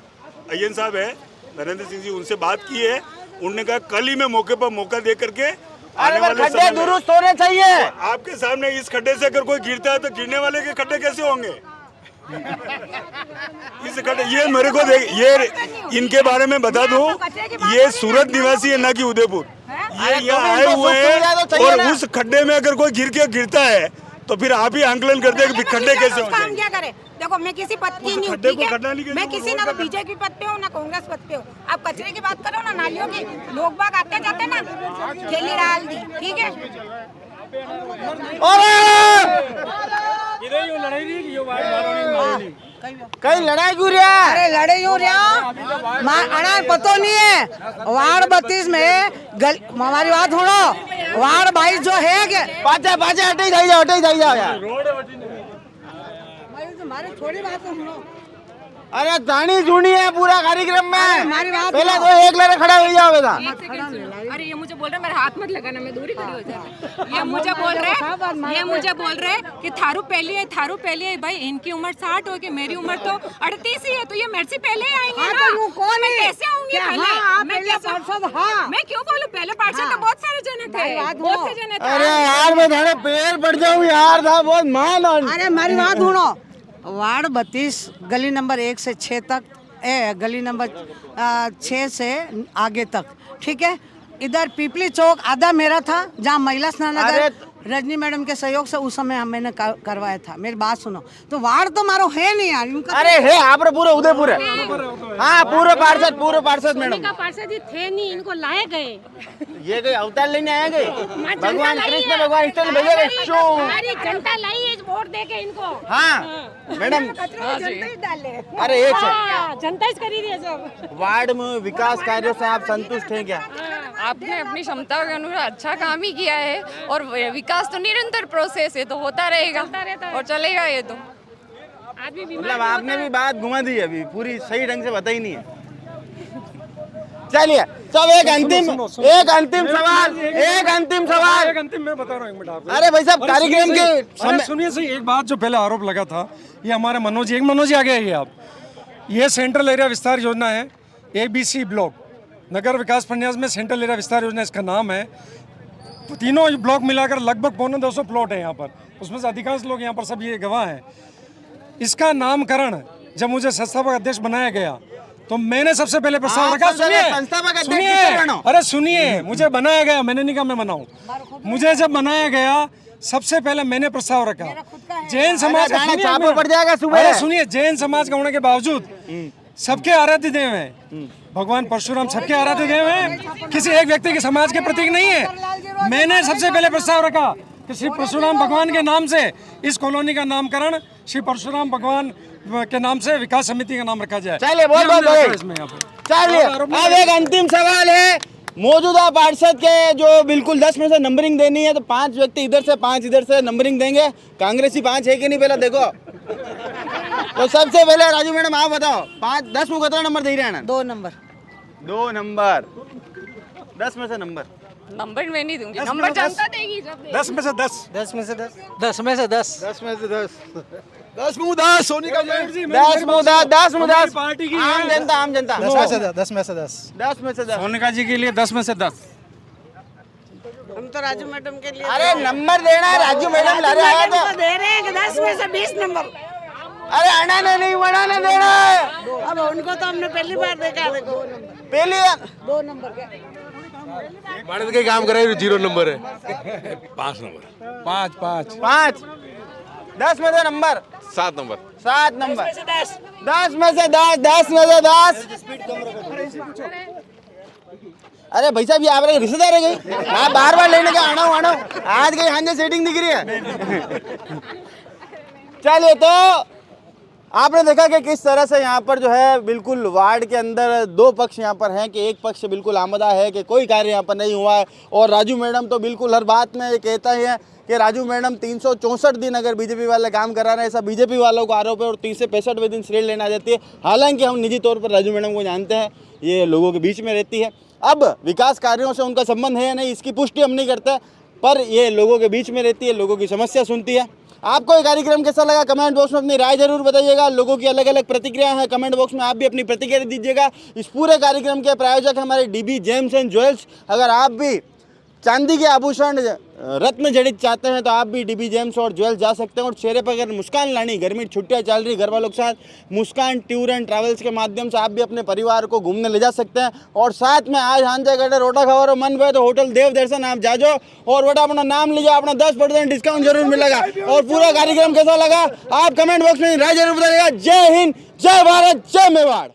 अय्यन साहब है नरेंद्र सिंह जी, उनसे बात की है। उन्होंने कहा कल ही मैं मौके पर मौका दे करके आने वाले खड्डे दुरुस्त होने चाहिए। आपके सामने इस खड्डे से अगर कोई गिरता है तो गिरने वाले के खड्डे कैसे होंगे? इस खड्डे ये मेरे को ये इनके बारे में बता दूं, ये सूरत निवासी है ना कि उदयपुर। ये यहाँ आए हुए हैं, और उस खड्डे में अगर कोई गिरता है तो फिर आप ही आंकलन करते हैं कि खड्डे कैसे होंगे। हम क्या करें? देखो मैं किसी पद की नहीं हूँ, ठीक है? मैं किसी ना बीजेपी पद पे हूँ ना कांग्रेस पद पे हूँ। आप कचरे की बात करो ना, नालियों की, लोग बाग आते जाते ना, थैली डाल दी, ठीक है? कई लड़ाई क्यों रहा? अरे लड़ाई क्यों रहा? अनार पतो नहीं है। वार्ड 32 में हमारी बात सुनो, वार्ड 22 जो है के पाचा हटे ही जाओ यार। हमारी थोड़ी बात सुनो। अरे दानी जूनी है पूरा कार्यक्रम में, हमारी बात पहले तो एक लड़का खड़ा हो जाओ बेटा। अरे ये मुझे बोल रहे मेरा हाथ मत लगाना, मैं दूरी खड़ी हो जाती। ये मुझे बोल रहे कि थारू पहले है भाई, इनकी उम्र 60 हो गई, मेरी उम्र तो 38 ही है, तो ये मेरे से पहले ही आएंगे ना। मैं कैसे आऊंगी पहले? मैं क्यों बोलूं पहले? पार्षद तो बहुत सारे जने थे, बहुत से जने थे। अरे यार मैं थाने पैर पड़ जाऊं यार, था बहुत मान। अरे हमारी बात सुनो, वार्ड 32 गली नंबर 1 से 6 तक गली नंबर 6 से आगे तक, ठीक है। इधर पीपली चौक आधा मेरा था, जहाँ महिला स्नानागार रजनी मैडम के सहयोग से उस समय मैंने करवाया था। मेरी बात सुनो, तो वार्ड तो मारो है नहीं यार। अरे है आप पूरे उदयपुर है। हाँ पूरे पार्षद मैडम का पार्षद थे नहीं, इनको लाए गए। ये कोई अवतार लेने आए गए, भगवान कृष्ण भगवान इष्ट भेजे गए। सारी जनता लाई है वोट दे के इनको। हाँ मैडम, अरे एक जनता ही करी रही है सब। वार्ड में विकास कार्यों से आप संतुष्ट हैं क्या? आपने अपनी क्षमता के अनुसार अच्छा काम ही किया है, और विकास तो निरंतर प्रोसेस है, तो होता रहेगा और चलेगा ये तो। मतलब आपने भी बात घुमा दी अभी, पूरी सही ढंग से बताई नहीं है। चलिए सब एक अंतिम सवाल मैं बता रहा हूँ एक मिनट आपको। अरे भाई साहब कार्यक्रम के सुनिए सही, एक बात जो पहले आरोप लगा था, ये हमारे मनोज जी आ गए। ये आप, ये सेंट्रल एरिया विस्तार योजना है, ABC ब्लॉक नगर विकास प्रन्यास में सेंट्रल एरिया विस्तार योजना इसका नाम है। तीनों ब्लॉक मिलाकर लगभग 250 प्लॉट है यहाँ पर, उसमें से अधिकांश लोग यहाँ पर सब ये गवाह हैं। इसका नामकरण जब मुझे संस्थापक अध्यक्ष बनाया गया तो मैंने सबसे पहले प्रस्ताव रखा। सुनिए, मुझे बनाया गया, मैंने नहीं कहा मैं बनाऊं। मुझे जब बनाया गया सबसे पहले मैंने प्रस्ताव रखा। जैन समाज का सुनिए, जैन समाज का होने के बावजूद सबके आराध्य देव हैं, भगवान परशुराम सबके आराध्य देव हैं, किसी एक व्यक्ति के समाज के प्रतीक नहीं है। मैंने सबसे पहले प्रस्ताव रखा कि श्री परशुराम भगवान के नाम से इस कॉलोनी का नामकरण श्री परशुराम भगवान के नाम से विकास समिति का नाम रखा जाए। चलिए चलिए अब एक अंतिम सवाल है। मौजूदा पार्षद के जो बिल्कुल 10 में से नंबरिंग देनी है, तो 5 व्यक्ति इधर से 5 इधर से नंबरिंग देंगे। कांग्रेसी 5 है कि नहीं पहले देखो। तो सबसे पहले राजू मैडम आप बताओ, 10 में कितना नंबर दे रहे हैं? 2 नंबर 10 में से नंबर मैं नहीं दूंगी, नंबर जनता देगी। 10 में से 10 10 में से 10 10 में से 10 10 में से 10 में 10 सोनी का 10 में 10 पार्टी की आम जनता 10 में से 10 10 में से 10 सोनिका जी के लिए 10 में से 10। हम तो राजू मैडम के लिए अरे नंबर देना है, राजू मैडम ला रहे हैं तो दे रहे हैं 10 में से 20 नंबर। अरे अना नहीं बढ़ाने देना है। अब उनको तो हमने पहली बार देखा, देखो पहली 2 नंबर के भारत के काम करे 0 नंबर है। 5 नंबर 5 10 में से नंबर 7 नंबर 10 में से 10। अरे भाई साहब ये आप रिश्तेदार है गई, आप बार लेने का आना आज गई हाँ सेटिंग दिख रही है। चलिए तो आपने देखा कि किस तरह से यहाँ पर जो है बिल्कुल वार्ड के अंदर 2 पक्ष यहाँ पर हैं, कि एक पक्ष बिल्कुल आमदा है कि कोई कार्य यहाँ पर नहीं हुआ है, और राजू मैडम तो बिल्कुल हर बात में ये कहता ही है कि राजू मैडम 364 दिन अगर बीजेपी वाले काम करा रहे हैं, ऐसा बीजेपी वालों को आरोप है, और 30 से 65वें दिन श्रेय लेना जाती है। हालांकि हम निजी तौर पर राजू मैडम को जानते हैं, ये लोगों के बीच में रहती है। अब विकास कार्यों से उनका संबंध है या नहीं इसकी पुष्टि हम नहीं करते, पर ये लोगों के बीच में रहती है, लोगों की समस्या सुनती है। आपको ये कार्यक्रम कैसा लगा कमेंट बॉक्स में अपनी राय जरूर बताइएगा। लोगों की अलग अलग प्रतिक्रिया है, कमेंट बॉक्स में आप भी अपनी प्रतिक्रिया दीजिएगा। इस पूरे कार्यक्रम के प्रायोजक हमारे DB जेम्स एंड ज्वेल्स। अगर आप भी चांदी के आभूषण रत्न जड़ित चाहते हैं तो आप भी DB जेम्स और ज्वेल्स जा सकते हैं। और चेहरे पर अगर मुस्कान लानी, गर्मी छुट्टियां चल रही घर वालों के साथ, मुस्कान टूर एंड ट्रैवल्स के माध्यम से आप भी अपने परिवार को घूमने ले जा सकते हैं। और साथ में आज हांजे गढ़े रोटा खबर मन पे तो होटल देव दर्शन आप जाजो और बेटा अपना नाम लीजिए, अपना 10% डिस्काउंट जरूर मिलेगा। और पूरा कार्यक्रम कैसा लगा आप कमेंट बॉक्स में राय जरूर बताइएगा। जय हिंद, जय भारत, जय मेवाड़।